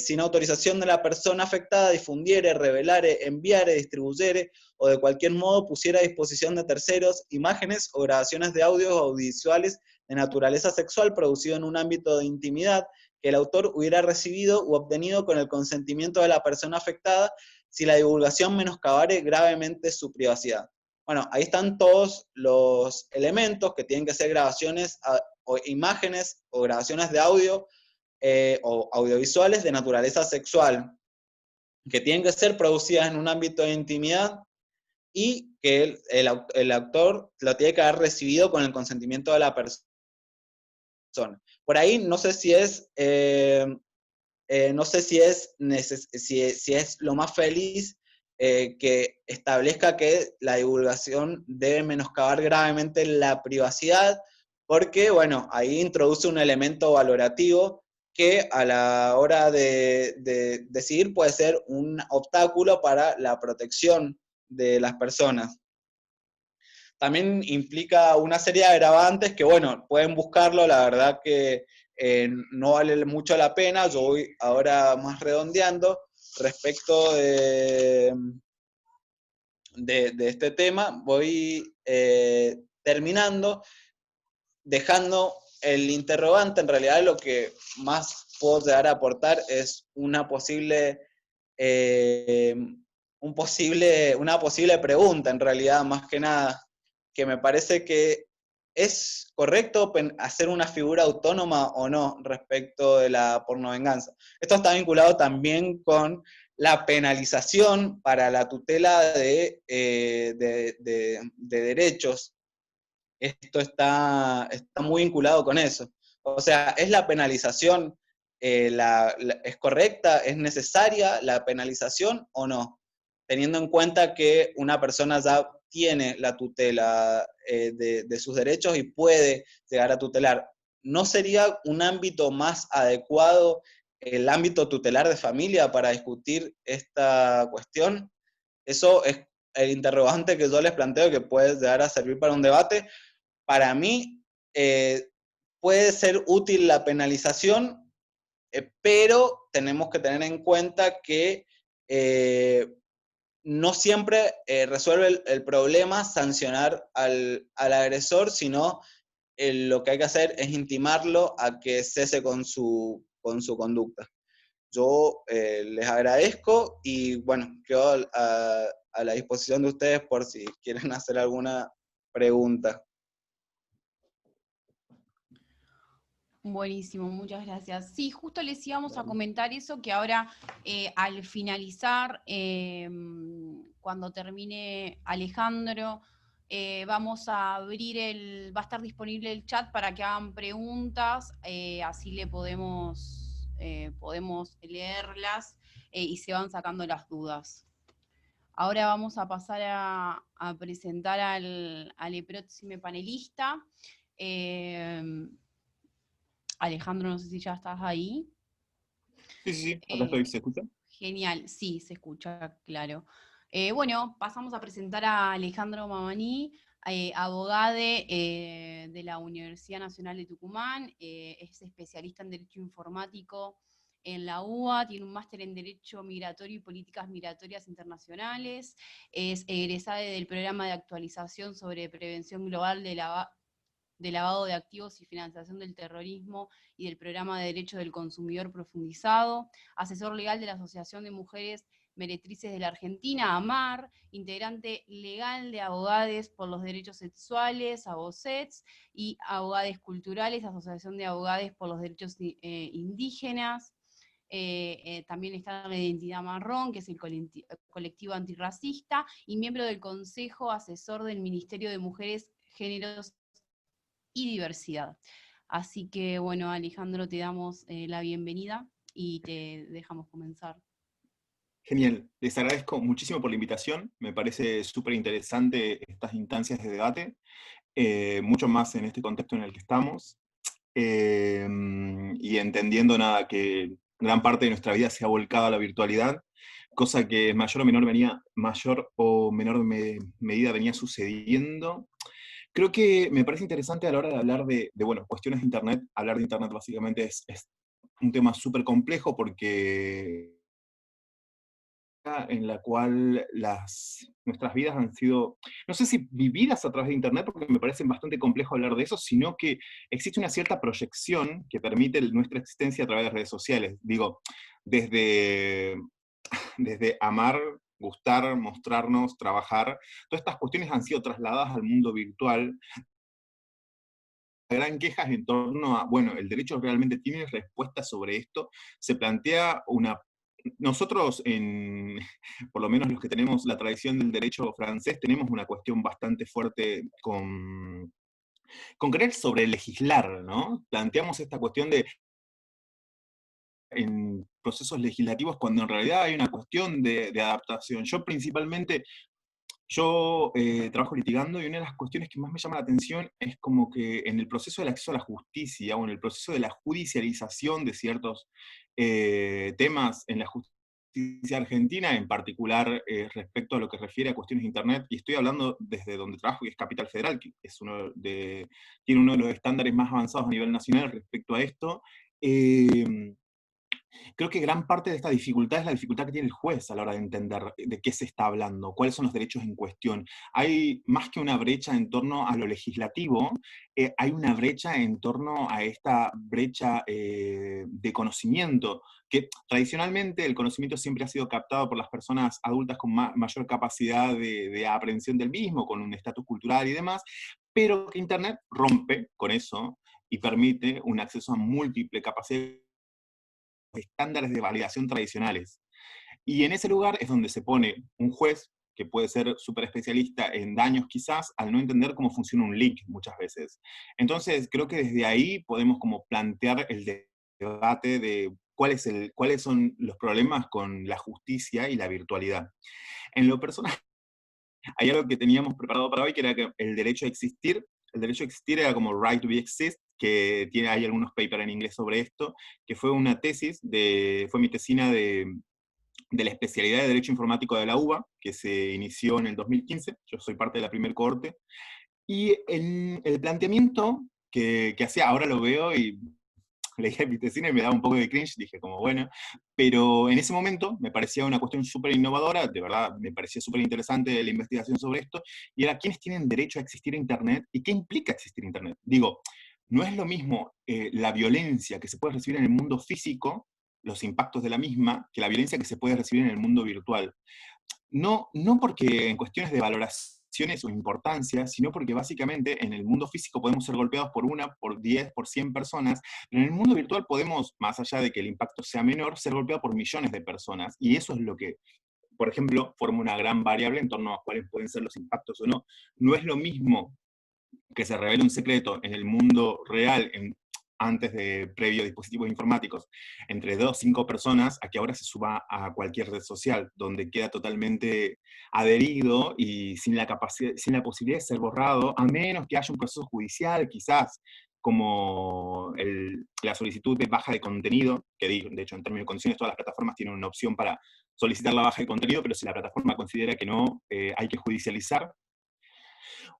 sin autorización de la persona afectada difundiere, revelare, enviare, distribuyere o de cualquier modo pusiera a disposición de terceros imágenes o grabaciones de audios o audiovisuales de naturaleza sexual producido en un ámbito de intimidad que el autor hubiera recibido u obtenido con el consentimiento de la persona afectada si la divulgación menoscabare gravemente su privacidad. Bueno, ahí están todos los elementos que tienen que ser grabaciones o imágenes o grabaciones de audio o audiovisuales de naturaleza sexual, que tienen que ser producidas en un ámbito de intimidad y que el autor lo tiene que haber recibido con el consentimiento de la persona. Por ahí no sé si es si es lo más feliz que establezca que la divulgación debe menoscabar gravemente la privacidad, porque bueno, ahí introduce un elemento valorativo que a la hora de decidir puede ser un obstáculo para la protección de las personas. También implica una serie de agravantes que, bueno, pueden buscarlo, la verdad que no vale mucho la pena. Yo voy ahora más redondeando respecto de este tema. Voy terminando, dejando el interrogante. En realidad lo que más puedo llegar a aportar es una posible una posible pregunta, en realidad, más que nada, que me parece que ¿es correcto hacer una figura autónoma o no respecto de la pornovenganza? Esto está vinculado también con la penalización para la tutela de derechos. Esto está muy vinculado con eso. O sea, ¿es la penalización es correcta, es necesaria la penalización o no? Teniendo en cuenta que una persona ya tiene la tutela de sus derechos y puede llegar a tutelar. ¿No sería un ámbito más adecuado el ámbito tutelar de familia para discutir esta cuestión? Eso es el interrogante que yo les planteo, que puede llegar a servir para un debate. Para mí, puede ser útil la penalización, pero tenemos que tener en cuenta que no siempre resuelve el problema sancionar al agresor, sino lo que hay que hacer es intimarlo a que cese con su conducta. Yo les agradezco y bueno, quedo a la disposición de ustedes por si quieren hacer alguna pregunta. Buenísimo, muchas gracias. Sí, justo les íbamos a comentar eso, que ahora al finalizar, cuando termine Alejandro, vamos a abrir va a estar disponible el chat para que hagan preguntas, así le podemos leerlas y se van sacando las dudas. Ahora vamos a pasar a presentar al próximo panelista. Alejandro, no sé si ya estás ahí. Sí, acá estoy, ¿se escucha? Genial, sí, se escucha, claro. Bueno, pasamos a presentar a Alejandro Mamaní, abogado de la Universidad Nacional de Tucumán, es especialista en Derecho Informático en la UBA, tiene un máster en Derecho Migratorio y Políticas Migratorias Internacionales, es egresada del Programa de Actualización sobre Prevención Global de lavado de activos y financiación del terrorismo y del Programa de Derecho del Consumidor Profundizado, asesor legal de la Asociación de Mujeres Meretrices de la Argentina, AMAR, integrante legal de Abogades por los Derechos Sexuales, ABOSETS, y Abogades Culturales, Asociación de Abogades por los Derechos Indígenas. También está la Identidad Marrón, que es el colectivo antirracista, y miembro del Consejo Asesor del Ministerio de Mujeres, Géneros y Diversidad. Así que, bueno, Alejandro, te damos la bienvenida y te dejamos comenzar. Genial, les agradezco muchísimo por la invitación, me parece súper interesante estas instancias de debate, mucho más en este contexto en el que estamos, y entendiendo nada, que gran parte de nuestra vida se ha volcado a la virtualidad, cosa que en mayor o menor medida venía sucediendo. Creo que me parece interesante a la hora de hablar de bueno, cuestiones de Internet. Hablar de Internet básicamente es un tema súper complejo porque en la cual nuestras vidas han sido, no sé si vividas a través de Internet, porque me parece bastante complejo hablar de eso, sino que existe una cierta proyección que permite nuestra existencia a través de redes sociales. Digo, desde amar, gustar, mostrarnos, trabajar, todas estas cuestiones han sido trasladadas al mundo virtual. La gran queja es en torno a, bueno, ¿el derecho realmente tiene respuesta sobre esto? Se plantea nosotros, por lo menos los que tenemos la tradición del derecho francés, tenemos una cuestión bastante fuerte con querer sobre legislar, ¿no? Planteamos esta cuestión en procesos legislativos cuando en realidad hay una cuestión de adaptación. Yo trabajo litigando y una de las cuestiones que más me llama la atención es como que en el proceso del acceso a la justicia o en el proceso de la judicialización de ciertos temas en la justicia argentina, en particular respecto a lo que refiere a cuestiones de Internet, y estoy hablando desde donde trabajo, que es Capital Federal, que es tiene uno de los estándares más avanzados a nivel nacional respecto a esto. Creo que gran parte de esta dificultad es la dificultad que tiene el juez a la hora de entender de qué se está hablando, cuáles son los derechos en cuestión. Hay más que una brecha en torno a lo legislativo, hay una brecha en torno a esta brecha de conocimiento, que tradicionalmente el conocimiento siempre ha sido captado por las personas adultas con mayor capacidad de aprehensión del mismo, con un estatus cultural y demás, pero que Internet rompe con eso y permite un acceso a múltiple capacidad estándares de validación tradicionales. Y en ese lugar es donde se pone un juez que puede ser súper especialista en daños quizás, al no entender cómo funciona un link muchas veces. Entonces, creo que desde ahí podemos como plantear el debate de cuáles son los problemas con la justicia y la virtualidad. En lo personal, hay algo que teníamos preparado para hoy, que era que el derecho a existir. El derecho a existir era como right to be exist, que hay algunos papers en inglés sobre esto, que fue una tesis, fue mi tesina de la especialidad de Derecho Informático de la UBA, que se inició en el 2015, yo soy parte de la primer cohorte, y el planteamiento que hacía, ahora lo veo y leía mi tesina y me daba un poco de cringe, dije como bueno, pero en ese momento me parecía una cuestión súper innovadora, de verdad me parecía súper interesante la investigación sobre esto, y era quiénes tienen derecho a existir en Internet y qué implica existir Internet. Digo, no es lo mismo la violencia que se puede recibir en el mundo físico, los impactos de la misma, que la violencia que se puede recibir en el mundo virtual. No, no porque en cuestiones de valoraciones o importancia, sino porque básicamente en el mundo físico podemos ser golpeados por una, por 10, por 100 personas, pero en el mundo virtual podemos, más allá de que el impacto sea menor, ser golpeados por millones de personas. Y eso es lo que, por ejemplo, forma una gran variable en torno a cuáles pueden ser los impactos o no. No es lo mismo que se revele un secreto en el mundo real, antes de previo dispositivos informáticos, entre 2 o 5 personas, a que ahora se suba a cualquier red social, donde queda totalmente adherido y sin la posibilidad de ser borrado, a menos que haya un proceso judicial, quizás, como la solicitud de baja de contenido, que de hecho en términos de condiciones todas las plataformas tienen una opción para solicitar la baja de contenido, pero si la plataforma considera que no, hay que judicializar.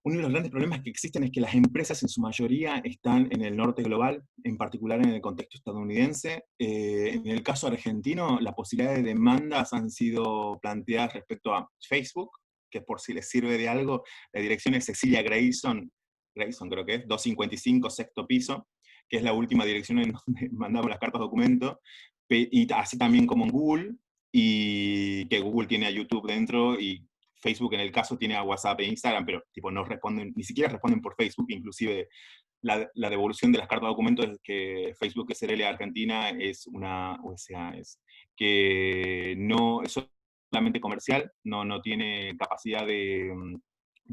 Uno de los grandes problemas que existen es que las empresas en su mayoría están en el norte global, en particular en el contexto estadounidense. En el caso argentino, la posibilidad de demandas han sido planteadas respecto a Facebook, que por si les sirve de algo, la dirección es Cecilia Grayson creo que es, 255, sexto piso, que es la última dirección en donde mandamos las cartas documento, y así también como en Google, y que Google tiene a YouTube dentro, y Facebook en el caso tiene a WhatsApp e Instagram, pero tipo no responden, ni siquiera responden por Facebook, inclusive la devolución de las cartas de documentos es que Facebook SRL Argentina es una USA, que no es solamente comercial, no tiene capacidad de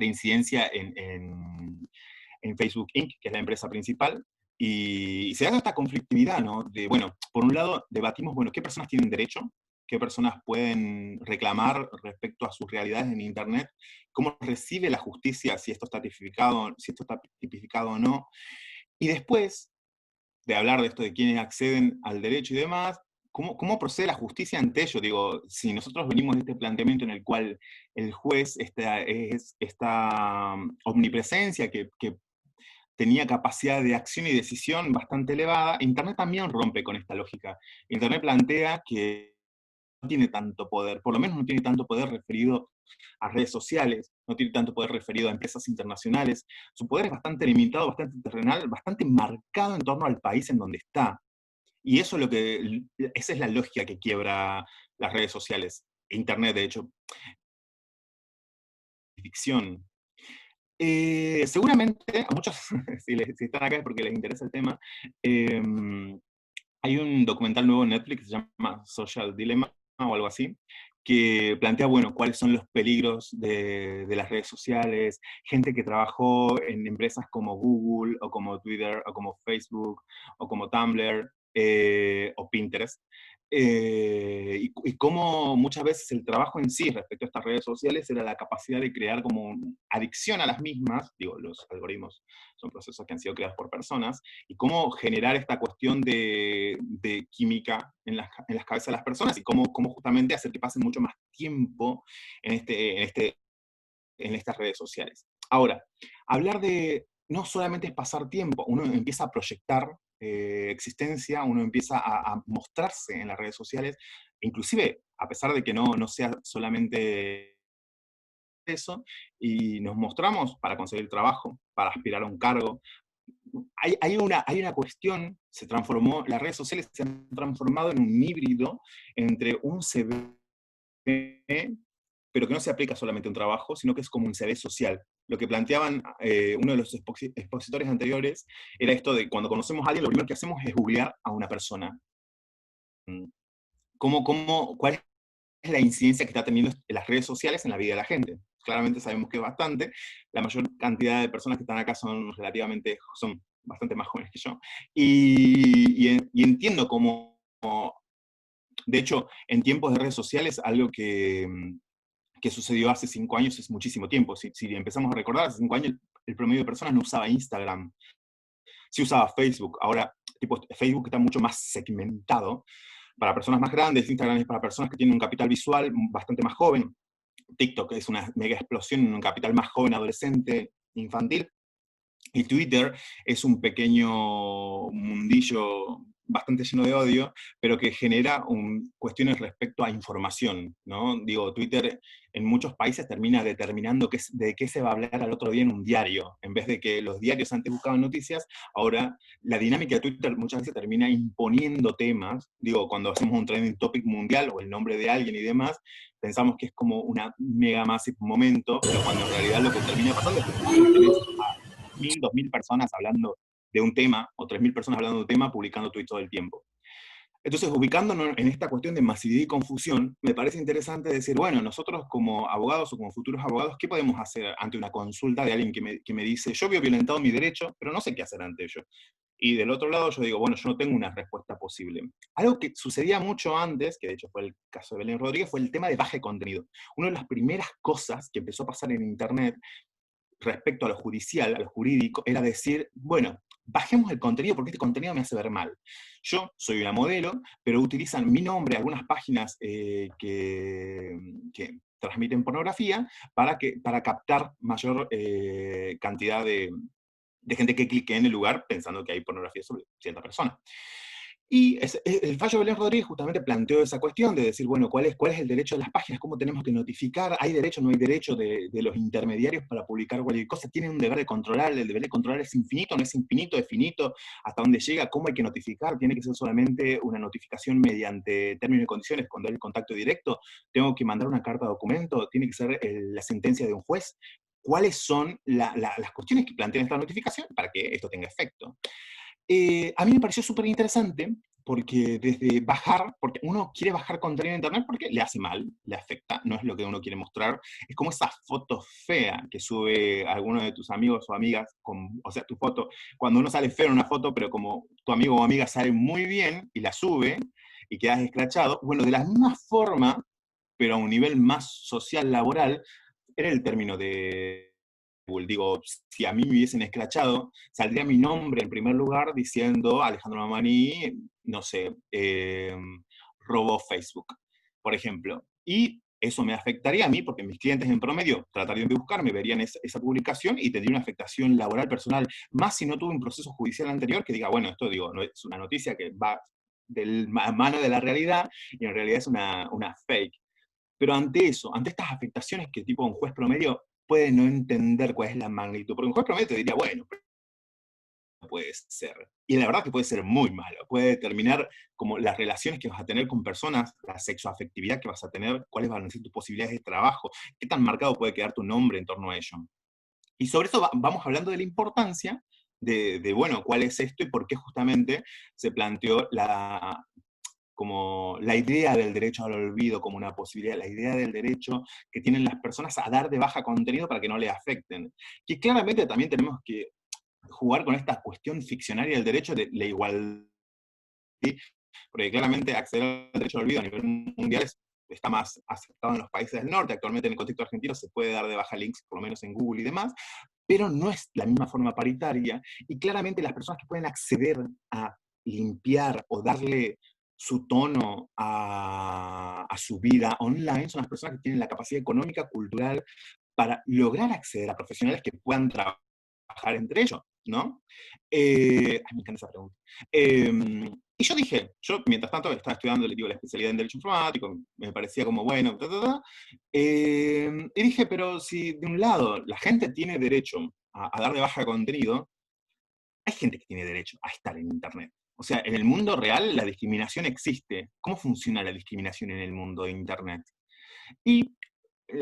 incidencia en Facebook Inc., que es la empresa principal, y se da esta conflictividad, ¿no? De, bueno, por un lado debatimos, bueno, ¿qué personas tienen derecho? ¿Qué personas pueden reclamar respecto a sus realidades en Internet? ¿Cómo recibe la justicia si esto está tipificado o no? Y después de hablar de esto, de quiénes acceden al derecho y demás, ¿cómo procede la justicia ante ello? Digo, si nosotros venimos de este planteamiento en el cual el juez esta omnipresencia que tenía capacidad de acción y decisión bastante elevada, Internet también rompe con esta lógica. Internet plantea que no tiene tanto poder, por lo menos no tiene tanto poder referido a redes sociales, no tiene tanto poder referido a empresas internacionales. Su poder es bastante limitado, bastante terrenal, bastante marcado en torno al país en donde está. Y eso esa es la lógica que quiebra las redes sociales. Internet, de hecho, ficción. Seguramente, a muchos, si están acá es porque les interesa el tema, hay un documental nuevo en Netflix que se llama Social Dilemma o algo así, que plantea, bueno, cuáles son los peligros de las redes sociales, gente que trabajó en empresas como Google, o como Twitter, o como Facebook, o como Tumblr, o Pinterest, y cómo muchas veces el trabajo en sí respecto a estas redes sociales era la capacidad de crear como adicción a las mismas, digo, los algoritmos son procesos que han sido creados por personas, y cómo generar esta cuestión de química en las cabezas de las personas, y cómo justamente hacer que pasen mucho más tiempo en estas redes sociales. Ahora, hablar de no solamente es pasar tiempo, uno empieza a proyectar existencia uno empieza a mostrarse en las redes sociales, inclusive a pesar de que no sea solamente eso, y nos mostramos para conseguir trabajo, para aspirar a un cargo. Hay una cuestión, las redes sociales se han transformado en un híbrido entre un CV, pero que no se aplica solamente a un trabajo, sino que es como un CV social. Lo que planteaban uno de los expositores anteriores era esto de cuando conocemos a alguien, lo primero que hacemos es googlear a una persona. ¿Cuál es la incidencia que está teniendo en las redes sociales en la vida de la gente? Claramente sabemos que es bastante. La mayor cantidad de personas que están acá son bastante más jóvenes que yo. Y entiendo cómo, de hecho, en tiempos de redes sociales, algo que sucedió hace 5 años es muchísimo tiempo. Si empezamos a recordar, hace 5 años el promedio de personas no usaba Instagram, sí usaba Facebook. Ahora, Facebook está mucho más segmentado para personas más grandes, Instagram es para personas que tienen un capital visual bastante más joven, TikTok es una mega explosión en un capital más joven, adolescente, infantil, y Twitter es un pequeño mundillo bastante lleno de odio, pero que genera cuestiones respecto a información, ¿no? Digo, Twitter en muchos países termina determinando de qué se va a hablar al otro día en un diario. En vez de que los diarios antes buscaban noticias, ahora la dinámica de Twitter muchas veces termina imponiendo temas. Digo, cuando hacemos un trending topic mundial o el nombre de alguien y demás, pensamos que es como una mega massive momento, pero cuando en realidad lo que termina pasando es que 1.000, 2.000 personas hablando de un tema, o 3.000 personas hablando de un tema, publicando tweets todo el tiempo. Entonces, ubicándonos en esta cuestión de masividad y confusión, me parece interesante decir, bueno, nosotros como abogados o como futuros abogados, ¿qué podemos hacer ante una consulta de alguien que me dice, yo veo violentado mi derecho, pero no sé qué hacer ante ello? Y del otro lado yo digo, bueno, yo no tengo una respuesta posible. Algo que sucedía mucho antes, que de hecho fue el caso de Belén Rodríguez, fue el tema de baja de contenido. Una de las primeras cosas que empezó a pasar en Internet respecto a lo judicial, a lo jurídico, era decir, bueno, bajemos el contenido porque este contenido me hace ver mal. Yo soy una modelo, pero utilizan mi nombre algunas páginas que transmiten pornografía para captar mayor cantidad de gente que clique en el lugar pensando que hay pornografía sobre cierta persona. Y el fallo de Belén Rodríguez justamente planteó esa cuestión de decir, bueno, ¿cuál es el derecho de las páginas? ¿Cómo tenemos que notificar? ¿Hay derecho o no hay derecho de los intermediarios para publicar cualquier cosa? ¿Tienen un deber de controlar? ¿El deber de controlar es infinito? ¿No es infinito? ¿Es finito? ¿Hasta dónde llega? ¿Cómo hay que notificar? ¿Tiene que ser solamente una notificación mediante términos y condiciones cuando hay el contacto directo? ¿Tengo que mandar una carta de documento? ¿Tiene que ser la sentencia de un juez? ¿Cuáles son las cuestiones que plantean esta notificación para que esto tenga efecto? A mí me pareció súper interesante porque porque uno quiere bajar contenido de internet porque le hace mal, le afecta, no es lo que uno quiere mostrar. Es como esa foto fea que sube alguno de tus amigos o amigas, o sea, tu foto, cuando uno sale feo en una foto, pero como tu amigo o amiga sale muy bien y la sube y quedas escrachado. Bueno, de la misma forma, pero a un nivel más social, laboral, era el término de Google. Digo, si a mí me hubiesen escrachado, saldría mi nombre en primer lugar diciendo Alejandro Mamani, no sé, robó Facebook, por ejemplo. Y eso me afectaría a mí, porque mis clientes en promedio tratarían de buscarme, verían esa publicación y tendría una afectación laboral personal, más si no tuve un proceso judicial anterior que diga, bueno, esto digo, no es una noticia que va de mano de la realidad y en realidad es una fake. Pero ante eso, ante estas afectaciones que tipo un juez promedio puede no entender cuál es la magnitud, porque un juez promedio te diría, bueno, no puede ser. Y la verdad que puede ser muy malo, puede determinar como las relaciones que vas a tener con personas, la sexoafectividad que vas a tener, cuáles van a ser tus posibilidades de trabajo, qué tan marcado puede quedar tu nombre en torno a ello. Y sobre eso vamos hablando de la importancia de, bueno, cuál es esto y por qué justamente se planteó como la idea del derecho al olvido como una posibilidad, la idea del derecho que tienen las personas a dar de baja contenido para que no le afecten. Que claramente también tenemos que jugar con esta cuestión ficcionaria del derecho de la igualdad, ¿sí? Porque claramente acceder al derecho al olvido a nivel mundial está más aceptado en los países del norte. Actualmente en el contexto argentino se puede dar de baja links, por lo menos en Google y demás, pero no es la misma forma paritaria, y claramente las personas que pueden acceder a limpiar o darle su tono a su vida online son las personas que tienen la capacidad económica, cultural, para lograr acceder a profesionales que puedan trabajar entre ellos. ¿no? Ay, me encanta esa pregunta. Y yo dije, yo mientras tanto estaba estudiando, digo, la especialidad en Derecho Informático, me parecía como bueno, y dije, pero si de un lado la gente tiene derecho a dar de baja contenido, hay gente que tiene derecho a estar en Internet. O sea, en el mundo real la discriminación existe. ¿Cómo funciona la discriminación en el mundo de Internet? Y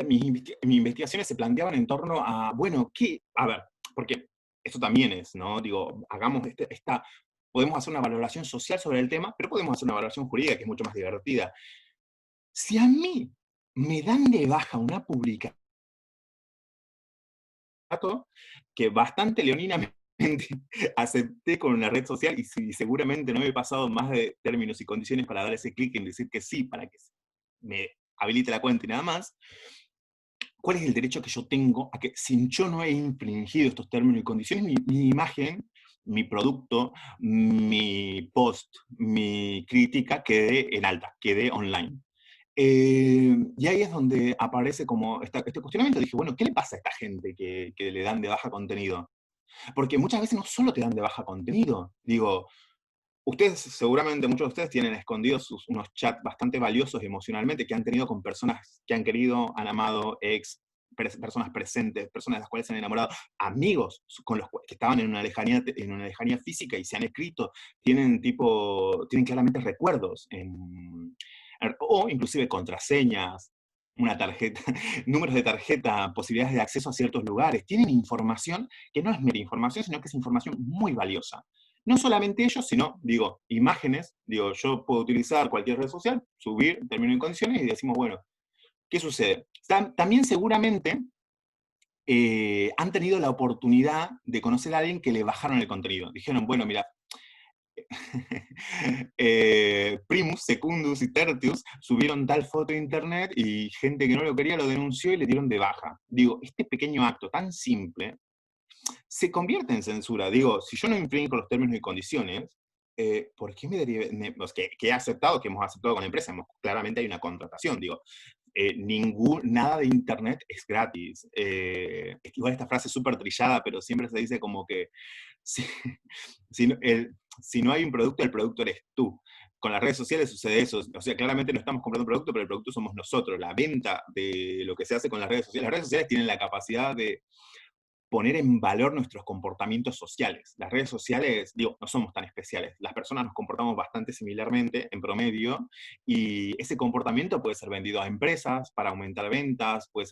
mis investigaciones se planteaban en torno a, bueno, ¿qué? A ver, porque esto también es, ¿no? Digo, hagamos podemos hacer una valoración social sobre el tema, pero podemos hacer una valoración jurídica que es mucho más divertida. Si a mí me dan de baja una publicación que bastante leoninamente acepté con una red social y seguramente no me he pasado más de términos y condiciones para dar ese clic en decir que sí, para que me habilite la cuenta y nada más, ¿cuál es el derecho que yo tengo a que, si yo no he infringido estos términos y condiciones, mi imagen, mi producto, mi post, mi crítica quede en alta, quede online? Y ahí es donde aparece como este cuestionamiento. Dije, bueno, ¿qué le pasa a esta gente que le dan de baja contenido? Porque muchas veces no solo te dan de baja contenido. Digo, ustedes, seguramente muchos de ustedes tienen escondidos unos chats bastante valiosos emocionalmente que han tenido con personas que han querido, han amado, personas presentes, personas de las cuales se han enamorado, amigos con los que estaban en una lejanía física y se han escrito, tienen claramente recuerdos, o inclusive contraseñas, una tarjeta, números de tarjeta, posibilidades de acceso a ciertos lugares. Tienen información que no es mera información, sino que es información muy valiosa. No solamente ellos, sino, digo, imágenes. Digo, yo puedo utilizar cualquier red social, subir, términos y condiciones, y decimos, bueno, ¿qué sucede? También seguramente han tenido la oportunidad de conocer a alguien que le bajaron el contenido. Dijeron, bueno, mira, Primus, Secundus y Tertius subieron tal foto a internet y gente que no lo quería lo denunció y le dieron de baja. Digo, este pequeño acto tan simple se convierte en censura. Digo, si yo no infringo los términos y condiciones, ¿por qué que he aceptado, que hemos aceptado con la empresa? Claramente hay una contratación, digo. Nada de internet es gratis. Igual esta frase es súper trillada, pero siempre se dice como que si, si no hay un producto, el producto eres tú. Con las redes sociales sucede eso. O sea, claramente no estamos comprando un producto, pero el producto somos nosotros. La venta de lo que se hace con las redes sociales. Las redes sociales tienen la capacidad de poner en valor nuestros comportamientos sociales. Las redes sociales, digo, no somos tan especiales. Las personas nos comportamos bastante similarmente, en promedio, y ese comportamiento puede ser vendido a empresas para aumentar ventas, puede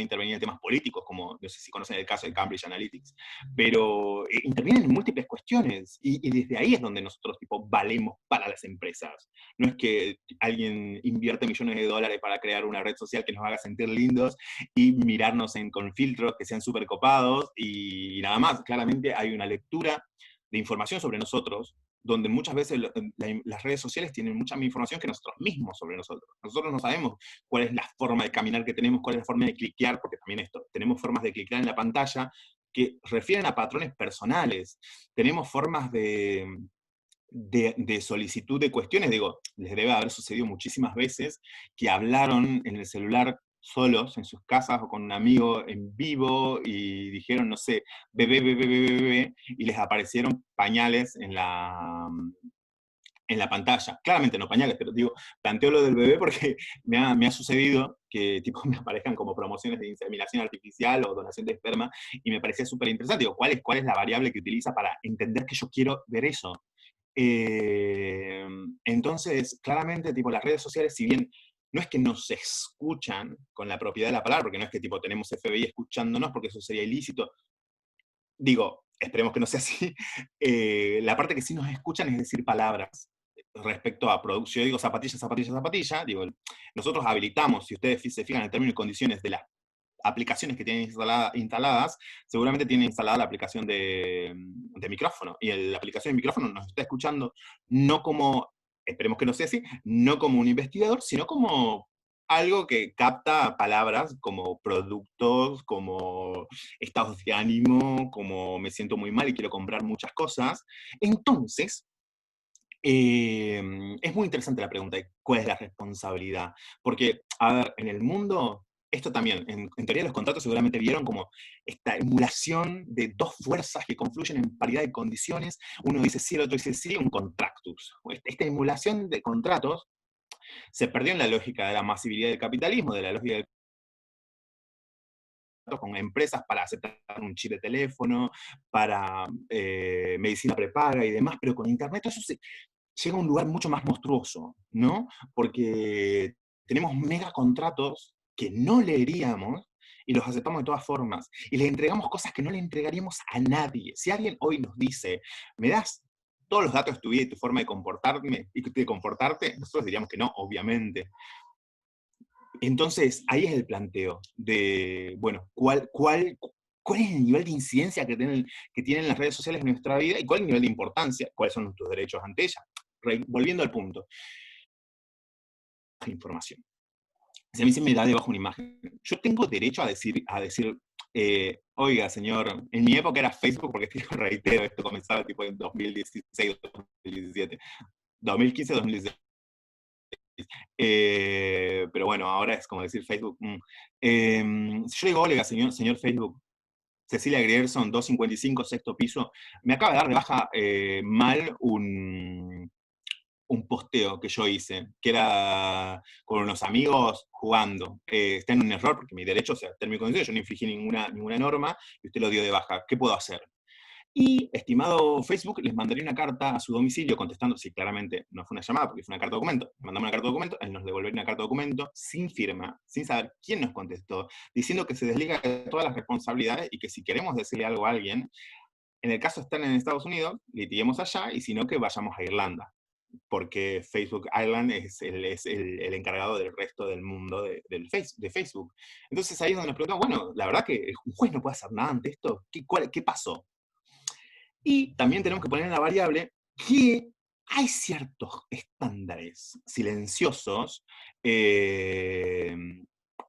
intervenir en temas políticos, como, no sé si conocen el caso de Cambridge Analytics, pero intervienen en múltiples cuestiones, y desde ahí es donde nosotros, valemos para las empresas. No es que alguien invierte millones de dólares para crear una red social que nos haga sentir lindos y mirarnos con filtros que sean súper copados, y nada más. Claramente hay una lectura de información sobre nosotros, donde muchas veces las redes sociales tienen mucha más información que nosotros mismos sobre nosotros. Nosotros no sabemos cuál es la forma de caminar que tenemos, cuál es la forma de cliquear, porque también tenemos formas de cliquear en la pantalla que refieren a patrones personales. Tenemos formas de solicitud de cuestiones. Digo, les debe haber sucedido muchísimas veces que hablaron en el celular solos en sus casas o con un amigo en vivo y dijeron, no sé, bebé, bebé, bebé, bebé, y les aparecieron pañales en la pantalla. Claramente no pañales, pero digo, planteo lo del bebé porque me ha sucedido que me aparezcan como promociones de inseminación artificial o donación de esperma, y me parecía súper interesante. Digo, ¿cuál es la variable que utiliza para entender que yo quiero ver eso? Entonces, claramente, las redes sociales, si bien no es que nos escuchan con la propiedad de la palabra, porque no es que tenemos FBI escuchándonos, porque eso sería ilícito. Digo, esperemos que no sea así. La parte que sí nos escuchan es decir palabras respecto a producción. Yo digo zapatilla, zapatilla, zapatilla. Digo, nosotros habilitamos, si ustedes se fijan en el término y condiciones de las aplicaciones que tienen instaladas, seguramente tienen instalada la aplicación de micrófono, y la aplicación de micrófono nos está escuchando no como, esperemos que no sea así, no como un investigador, sino como algo que capta palabras como productos, como estados de ánimo, como me siento muy mal y quiero comprar muchas cosas. Entonces, es muy interesante la pregunta de cuál es la responsabilidad. Porque, a ver, en el mundo esto también, en teoría los contratos seguramente vieron como esta emulación de dos fuerzas que confluyen en paridad de condiciones, uno dice sí, el otro dice sí, un contractus. Esta emulación de contratos se perdió en la lógica de la masividad del capitalismo, de la lógica del con empresas para aceptar un chip de teléfono, para medicina prepaga y demás, pero con Internet eso llega a un lugar mucho más monstruoso, ¿no? Porque tenemos mega contratos que no leeríamos y los aceptamos de todas formas. Y le entregamos cosas que no le entregaríamos a nadie. Si alguien hoy nos dice, ¿me das todos los datos de tu vida y tu forma de comportarte? Nosotros diríamos que no, obviamente. Entonces, ahí es el planteo de, bueno, ¿cuál es el nivel de incidencia que tienen las redes sociales en nuestra vida y cuál es el nivel de importancia? ¿Cuáles son nuestros derechos ante ellas? Volviendo al punto. Información. Si a mí se me da debajo una imagen, yo tengo derecho a decir oiga, señor, en mi época era Facebook, porque reitero, esto comenzaba tipo en 2016, 2017, 2015, 2016. Pero bueno, ahora es como decir Facebook. Yo digo, oiga, señor Facebook, Cecilia Grierson, 255, sexto piso, me acaba de dar de baja mal un posteo que yo hice, que era con unos amigos jugando. Está en un error, porque mi derecho, o sea, término y condiciones, yo no infringí ninguna norma, y usted lo dio de baja. ¿Qué puedo hacer? Y, estimado Facebook, les mandaría una carta a su domicilio contestando, sí, claramente no fue una llamada, porque fue una carta de documento. Le mandamos una carta de documento, él nos devolvería una carta de documento sin firma, sin saber quién nos contestó, diciendo que se desliga de todas las responsabilidades y que si queremos decirle algo a alguien, en el caso de estar en Estados Unidos, litiguemos allá, y si no, que vayamos a Irlanda, porque Facebook Ireland es el encargado del resto del mundo de Facebook. Entonces ahí es donde nos preguntamos, bueno, la verdad que un juez no puede hacer nada ante esto, ¿qué pasó? Y también tenemos que poner en la variable que hay ciertos estándares silenciosos que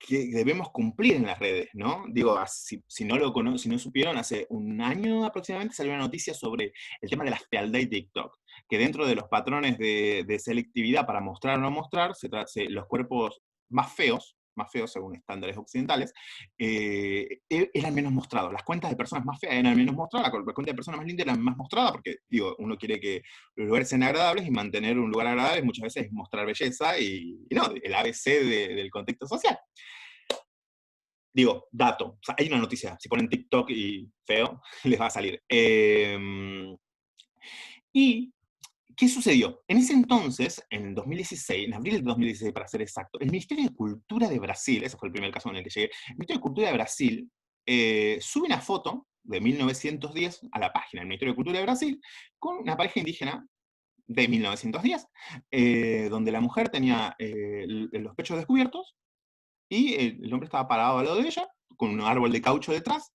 debemos cumplir en las redes, ¿no? Digo, si no supieron, hace un año aproximadamente salió una noticia sobre el tema de la fealdad de TikTok, que dentro de los patrones de selectividad para mostrar o no mostrar, los cuerpos más feos según estándares occidentales, eran menos mostrados. Las cuentas de personas más feas eran menos mostradas, la cuenta de personas más lindas eran más mostradas, porque, digo, uno quiere que los lugares sean agradables, y mantener un lugar agradable muchas veces es mostrar belleza, y no, el ABC del contexto social. Digo, dato, o sea, hay una noticia, si ponen TikTok y feo, les va a salir. Y ¿qué sucedió? En ese entonces, en 2016, en abril de 2016 para ser exacto, el Ministerio de Cultura de Brasil, ese fue el primer caso en el que llegué, el Ministerio de Cultura de Brasil sube una foto de 1910 a la página del Ministerio de Cultura de Brasil con una pareja indígena de 1910, donde la mujer tenía los pechos descubiertos y el hombre estaba parado al lado de ella, con un árbol de caucho detrás,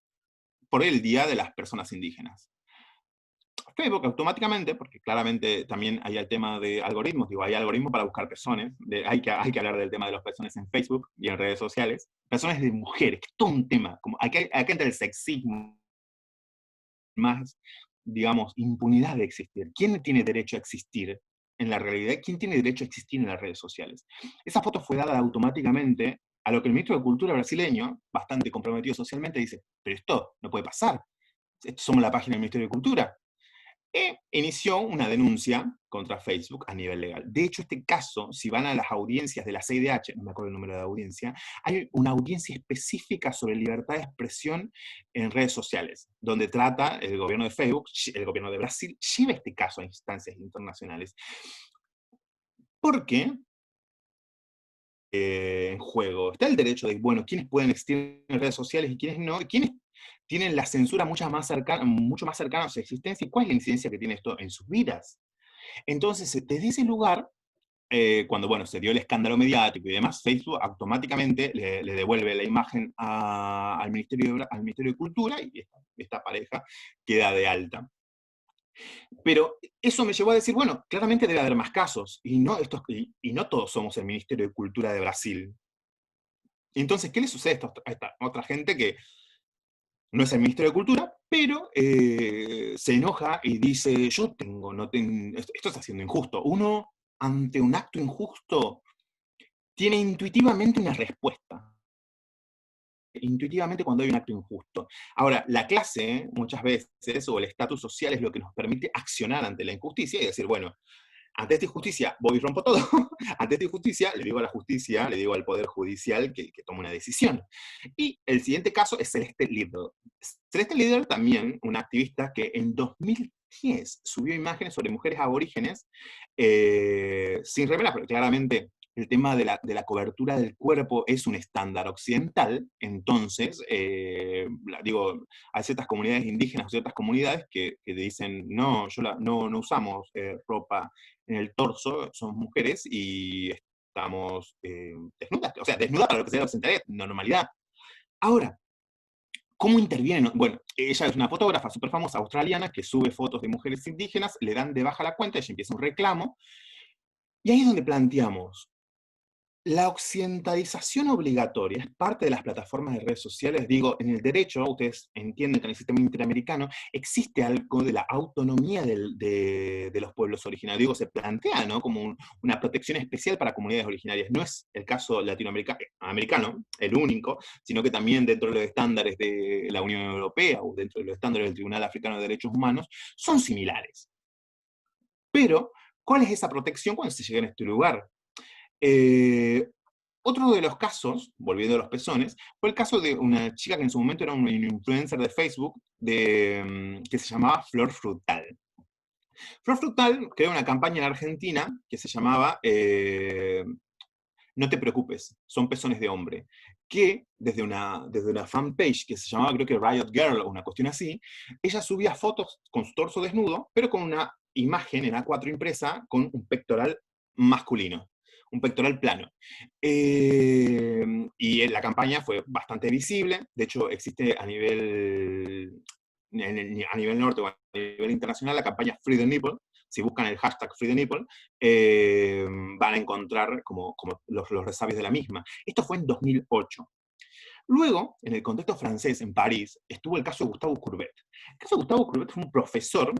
por el Día de las Personas Indígenas. Facebook automáticamente, porque claramente también hay el tema de algoritmos, digo, hay algoritmos para buscar personas, hay que hablar del tema de los personas en Facebook y en redes sociales, personas de mujeres, que es todo un tema, como acá entra el sexismo, más, digamos, impunidad de existir. ¿Quién tiene derecho a existir en la realidad? ¿Quién tiene derecho a existir en las redes sociales? Esa foto fue dada automáticamente, a lo que el ministro de Cultura brasileño, bastante comprometido socialmente, dice, pero esto no puede pasar, somos la página del Ministerio de Cultura. Inició una denuncia contra Facebook a nivel legal. De hecho, este caso, si van a las audiencias de la CIDH, no me acuerdo el número de audiencia, hay una audiencia específica sobre libertad de expresión en redes sociales, donde trata el gobierno de Facebook, el gobierno de Brasil, lleva este caso a instancias internacionales. Porque en juego está el derecho de, bueno, quiénes pueden existir en redes sociales y quiénes no, y quiénes tienen la censura mucho más cercana a su existencia, y cuál es la incidencia que tiene esto en sus vidas. Entonces, desde ese lugar, cuando bueno, se dio el escándalo mediático y demás, Facebook automáticamente le devuelve la imagen al Ministerio de Cultura, y esta pareja queda de alta. Pero eso me llevó a decir, bueno, claramente debe haber más casos, y no todos somos el Ministerio de Cultura de Brasil. Entonces, ¿qué le sucede a esta otra gente que no es el Ministerio de Cultura, pero se enoja y dice, esto está siendo injusto? Uno, ante un acto injusto, tiene intuitivamente una respuesta. intuitivamente cuando hay un acto injusto. Ahora, la clase, muchas veces, o el estatus social es lo que nos permite accionar ante la injusticia y decir, bueno, ante esta injusticia voy y rompo todo, ante esta injusticia le digo a la justicia, le digo al Poder Judicial que tome una decisión. Y el siguiente caso es Celeste Liddell. Celeste Liddell también, una activista que en 2010 subió imágenes sobre mujeres aborígenes sin remera, pero claramente el tema de la cobertura del cuerpo es un estándar occidental, entonces, digo, hay ciertas comunidades indígenas o ciertas comunidades que dicen, no, no usamos ropa en el torso, somos mujeres y estamos desnudas, o sea, desnudas para lo que sea la occidentalidad, normalidad. Ahora, ¿cómo intervienen? Bueno, ella es una fotógrafa súper famosa australiana que sube fotos de mujeres indígenas, le dan de baja la cuenta, ella empieza un reclamo, y ahí es donde planteamos, la occidentalización obligatoria es parte de las plataformas de redes sociales. Digo, en el derecho, ustedes entienden que en el sistema interamericano existe algo de la autonomía de los pueblos originarios. Digo, se plantea, ¿no?, como una protección especial para comunidades originarias. No es el caso latinoamericano, el único, sino que también dentro de los estándares de la Unión Europea o dentro de los estándares del Tribunal Africano de Derechos Humanos, son similares. Pero, ¿cuál es esa protección cuando se llega en este lugar? Otro de los casos, volviendo a los pezones, fue el caso de una chica que en su momento era una influencer de Facebook que se llamaba Flor Frutal. Flor Frutal creó una campaña en Argentina que se llamaba No te preocupes, son pezones de hombre, que desde una fanpage que se llamaba, creo que Riot Girl o una cuestión así, ella subía fotos con su torso desnudo, pero con una imagen en A4 impresa con un pectoral masculino, un pectoral plano. Y la campaña fue bastante visible, de hecho existe a nivel norte o a nivel internacional la campaña Free the Nipple. Si buscan el hashtag Free the Nipple, van a encontrar como los resabios de la misma. Esto fue en 2008. Luego, en el contexto francés, en París, estuvo el caso de Gustave Courbet. El caso de Gustave Courbet fue un profesor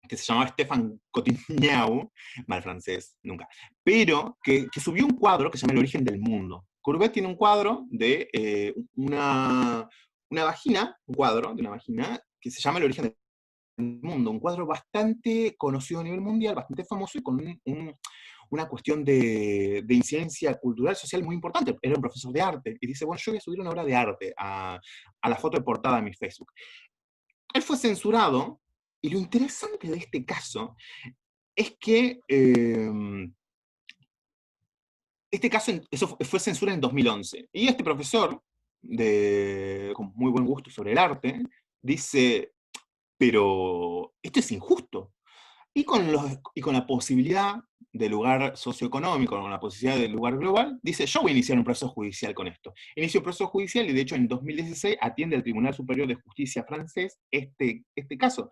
que se llamaba Stéphane Cotignac, mal francés, nunca, pero que subió un cuadro que se llama El origen del mundo. Courbet tiene un cuadro de una vagina, un cuadro de una vagina que se llama El origen del mundo, un cuadro bastante conocido a nivel mundial, bastante famoso y con una cuestión de incidencia cultural, social muy importante. Era un profesor de arte y dice, bueno, yo voy a subir una obra de arte a la foto de portada de mi Facebook. Él fue censurado, y lo interesante de este caso es que este caso eso fue censura en 2011. Y este profesor, con muy buen gusto sobre el arte, dice, pero esto es injusto. Y con la posibilidad de lugar socioeconómico, con la posibilidad de lugar global, dice, yo voy a iniciar un proceso judicial con esto. Inicia un proceso judicial y de hecho en 2016 atiende al Tribunal Superior de Justicia francés este caso,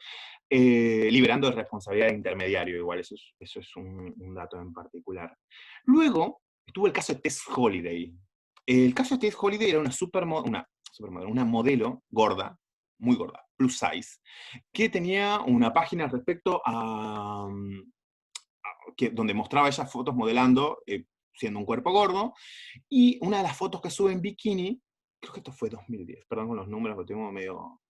liberando de responsabilidad de intermediario, igual eso es un dato en particular. Luego estuvo el caso de Tess Holiday. El caso de Tess Holiday era una modelo gorda, muy gorda, plus size, que tenía una página respecto donde mostraba ella fotos modelando, siendo un cuerpo gordo, y una de las fotos que sube en bikini, creo que esto fue 2010, perdón con los números, lo tengo medio...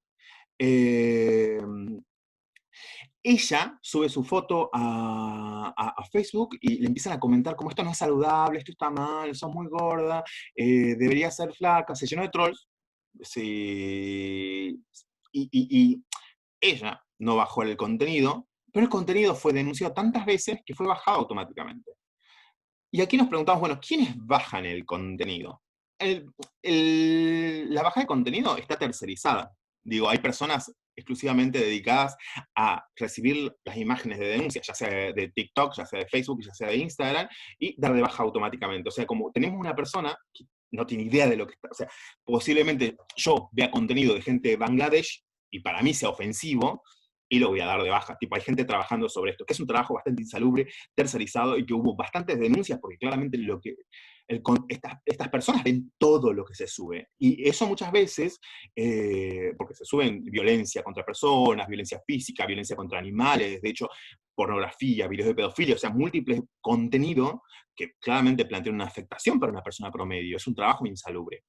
ella sube su foto a Facebook y le empiezan a comentar como esto no es saludable, esto está mal, sos muy gorda, debería ser flaca, se llenó de trolls. Sí, y ella no bajó el contenido, pero el contenido fue denunciado tantas veces que fue bajado automáticamente. Y aquí nos preguntamos, bueno, ¿quiénes bajan el contenido? La baja de contenido está tercerizada. Digo, hay personas exclusivamente dedicadas a recibir las imágenes de denuncia, ya sea de TikTok, ya sea de Facebook, ya sea de Instagram, y dar de baja automáticamente. O sea, como tenemos una persona que no tiene idea de lo que está, o sea, posiblemente yo vea contenido de gente de Bangladesh y para mí sea ofensivo, y lo voy a dar de baja. Tipo, hay gente trabajando sobre esto, que es un trabajo bastante insalubre, tercerizado, y que hubo bastantes denuncias, porque claramente estas personas ven todo lo que se sube. Y eso muchas veces, porque se suben violencia contra personas, violencia física, violencia contra animales, de hecho, pornografía, videos de pedofilia, o sea, múltiples contenidos que claramente plantean una afectación para una persona promedio. Es un trabajo insalubre.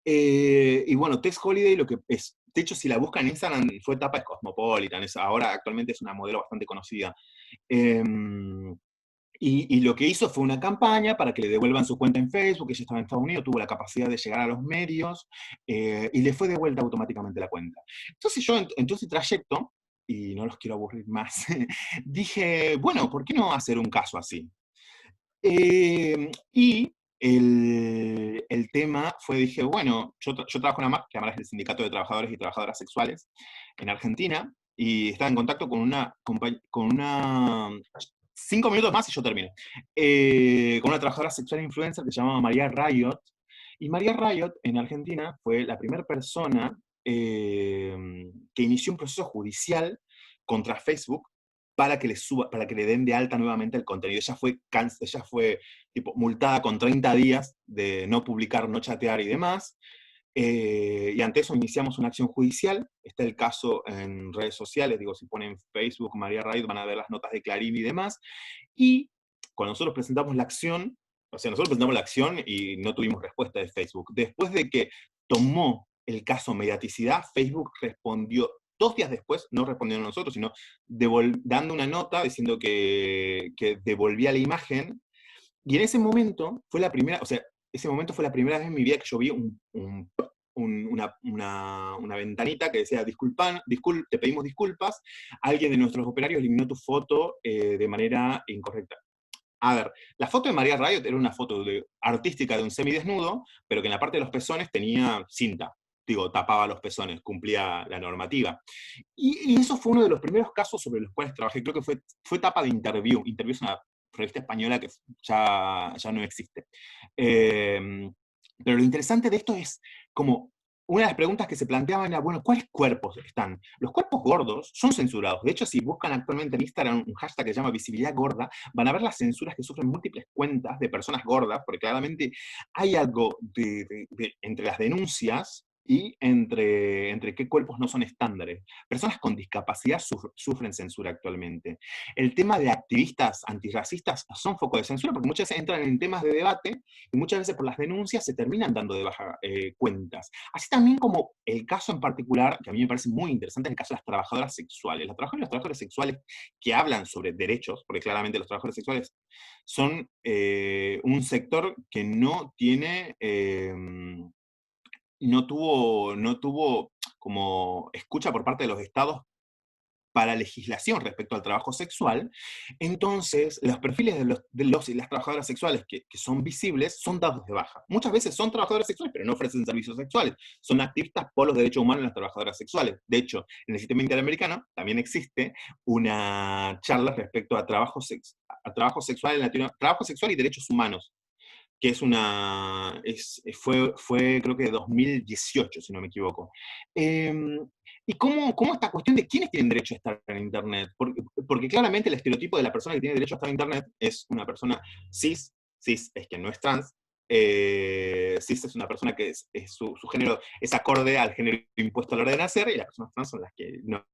Y bueno, Tess Holiday lo que es, de hecho si la buscan en Instagram fue tapa de Cosmopolitan, ahora actualmente es una modelo bastante conocida. Y lo que hizo fue una campaña para que le devuelvan su cuenta en Facebook. Ella estaba en Estados Unidos, tuvo la capacidad de llegar a los medios, y le fue devuelta automáticamente la cuenta. Entonces yo, en todo ese trayecto, y no los quiero aburrir más, dije, bueno, ¿por qué no hacer un caso así? Y el tema fue, dije, bueno, yo trabajo en AMAC, que AMAC es el Sindicato de Trabajadores y Trabajadoras Sexuales en Argentina, y estaba en contacto con una 5 minutos más y yo termino. Con una trabajadora sexual influencer que se llamaba María Riot, y María Riot en Argentina fue la primera persona que inició un proceso judicial contra Facebook para que le den de alta nuevamente el contenido. Ella fue tipo, multada con 30 días de no publicar, no chatear y demás. Y ante eso iniciamos una acción judicial. Está el caso en redes sociales, digo, si ponen Facebook María Riot van a ver las notas de Clarín y demás. Y cuando nosotros presentamos la acción, o sea, nosotros presentamos la acción y no tuvimos respuesta de Facebook. Después de que tomó el caso mediaticidad, Facebook respondió 2 días después, no respondiendo a nosotros, sino dando una nota diciendo que devolvía la imagen. Y en ese momento fue la primera, o sea, ese momento fue la primera vez en mi vida que yo vi una ventanita que decía, te pedimos disculpas, alguien de nuestros operarios eliminó tu foto de manera incorrecta. A ver, la foto de María Riot era una foto artística de un semidesnudo, pero que en la parte de los pezones tenía cinta. Digo, tapaba los pezones, cumplía la normativa. Y eso fue uno de los primeros casos sobre los cuales trabajé. Creo que fue tapa de Interview. Interview es una revista española que ya no existe. Pero lo interesante de esto es como una de las preguntas que se planteaban era, bueno, ¿cuáles cuerpos están? Los cuerpos gordos son censurados. De hecho, si buscan actualmente en Instagram un hashtag que se llama visibilidad gorda, van a ver las censuras que sufren múltiples cuentas de personas gordas, porque claramente hay algo entre las denuncias y entre qué cuerpos no son estándares. Personas con discapacidad sufren censura actualmente. El tema de activistas antirracistas son foco de censura porque muchas veces entran en temas de debate y muchas veces por las denuncias se terminan dando de baja cuentas. Así también como el caso en particular, que a mí me parece muy interesante, es el caso de las trabajadoras sexuales. Las trabajadoras y los trabajadores sexuales que hablan sobre derechos, porque claramente los trabajadores sexuales son un sector que no tiene... no tuvo como escucha por parte de los estados para legislación respecto al trabajo sexual. Entonces los perfiles de los y las trabajadoras sexuales que son visibles son dados de baja. Muchas veces son trabajadoras sexuales, pero no ofrecen servicios sexuales. Son activistas por los derechos humanos de las trabajadoras sexuales. De hecho, en el sistema interamericano también existe una charla respecto a trabajo sexual en Latinoamérica, trabajo sexual y derechos humanos, que fue creo que 2018, si no me equivoco. Y cómo esta cuestión de quiénes tienen derecho a estar en Internet, porque claramente el estereotipo de la persona que tiene derecho a estar en Internet es una persona cis es que no es trans, cis es una persona que su género es acorde al género impuesto a la hora de nacer, y las personas trans son las que no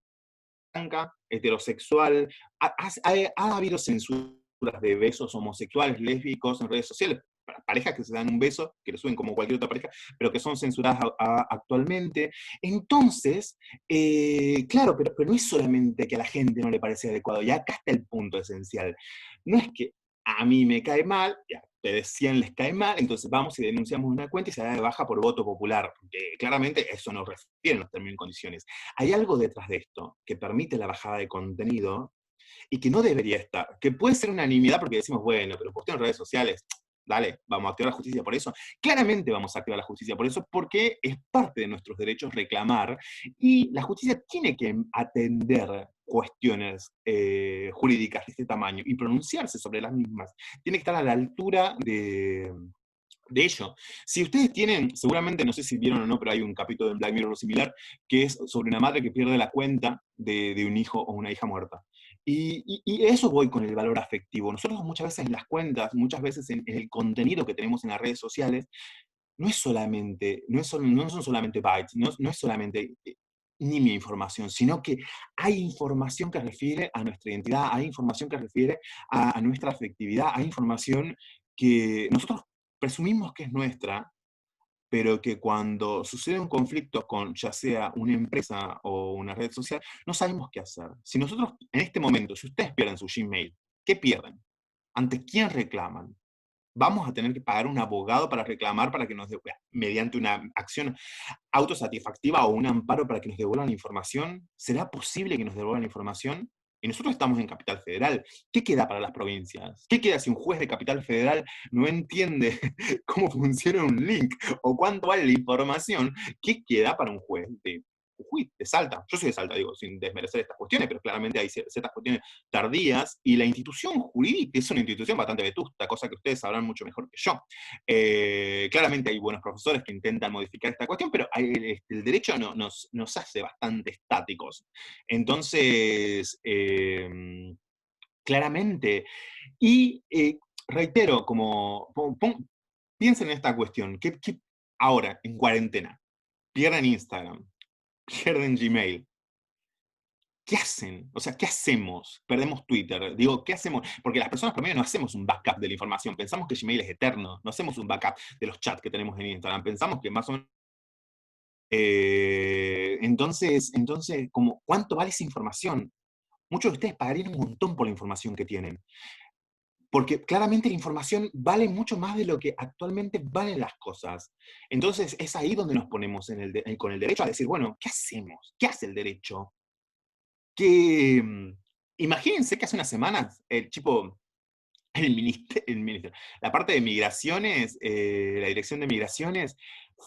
blanca, heterosexual. Ha habido censuras de besos homosexuales, lésbicos en redes sociales, para parejas que se dan un beso, que lo suben como cualquier otra pareja, pero que son censuradas actualmente. Entonces, claro, pero no es solamente que a la gente no le parece adecuado, y acá está el punto esencial. No es que a mí me cae mal, y a ustedes 100 les cae mal, entonces vamos y denunciamos una cuenta y se da de baja por voto popular, porque claramente eso no refiere a los términos y condiciones. Hay algo detrás de esto que permite la bajada de contenido y que no debería estar, que puede ser unanimidad porque decimos, bueno, pero posteo en redes sociales, dale, vamos a activar la justicia por eso. Claramente vamos a activar la justicia por eso porque es parte de nuestros derechos reclamar, y la justicia tiene que atender cuestiones jurídicas de este tamaño y pronunciarse sobre las mismas. Tiene que estar a la altura de ello. Si ustedes tienen, seguramente, no sé si vieron o no, pero hay un capítulo de Black Mirror similar, que es sobre una madre que pierde la cuenta de un hijo o una hija muerta. Y eso voy con el valor afectivo. Nosotros muchas veces en las cuentas, muchas veces en el contenido que tenemos en las redes sociales, no son solamente bytes, no es solamente ni mi información, sino que hay información que refiere a nuestra identidad, hay información que refiere a nuestra afectividad, hay información que nosotros presumimos que es nuestra, pero que cuando sucede un conflicto con ya sea una empresa o una red social, no sabemos qué hacer. Si nosotros, en este momento, si ustedes pierden su Gmail, ¿qué pierden? ¿Ante quién reclaman? ¿Vamos a tener que pagar un abogado para reclamar para que nos mediante una acción autosatisfactiva o un amparo para que nos devuelvan la información? ¿Será posible que nos devuelvan la información? Y nosotros estamos en Capital Federal. ¿Qué queda para las provincias? ¿Qué queda si un juez de Capital Federal no entiende cómo funciona un link o cuánto vale la información? ¿Qué queda para un juez de Jujuy, de Salta? Yo soy de Salta, digo, sin desmerecer estas cuestiones, pero claramente hay ciertas cuestiones tardías, y la institución jurídica es una institución bastante vetusta, cosa que ustedes sabrán mucho mejor que yo. Claramente hay buenos profesores que intentan modificar esta cuestión, pero el derecho nos hace bastante estáticos. Entonces, claramente, y reitero, piensen en esta cuestión, que ahora, en cuarentena, pierden Instagram, pierden Gmail, ¿qué hacen? O sea, ¿qué hacemos? Perdemos Twitter. Digo, ¿qué hacemos? Porque las personas promedio no hacemos un backup de la información. Pensamos que Gmail es eterno. No hacemos un backup de los chats que tenemos en Instagram. Pensamos que más o menos... entonces, como, ¿cuánto vale esa información? Muchos de ustedes pagarían un montón por la información que tienen. Porque claramente la información vale mucho más de lo que actualmente valen las cosas. Entonces, es ahí donde nos ponemos con el derecho a decir, bueno, ¿qué hacemos? ¿Qué hace el derecho? Que imagínense que hace unas semanas la parte de migraciones, la dirección de migraciones,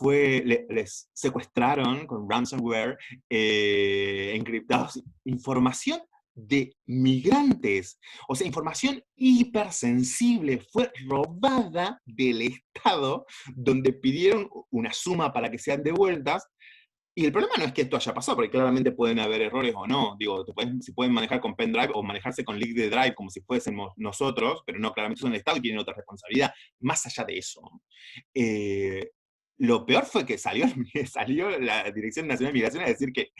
les secuestraron con ransomware, encriptados, información de migrantes. O sea, información hipersensible fue robada del Estado, donde pidieron una suma para que sean devueltas. Y el problema no es que esto haya pasado, porque claramente pueden haber errores o no. Digo, se pueden manejar con pendrive o manejarse con link de drive como si fuésemos nosotros, pero no, claramente son el Estado y tienen otra responsabilidad. Más allá de eso, lo peor fue que salió la Dirección Nacional de Migración a decir que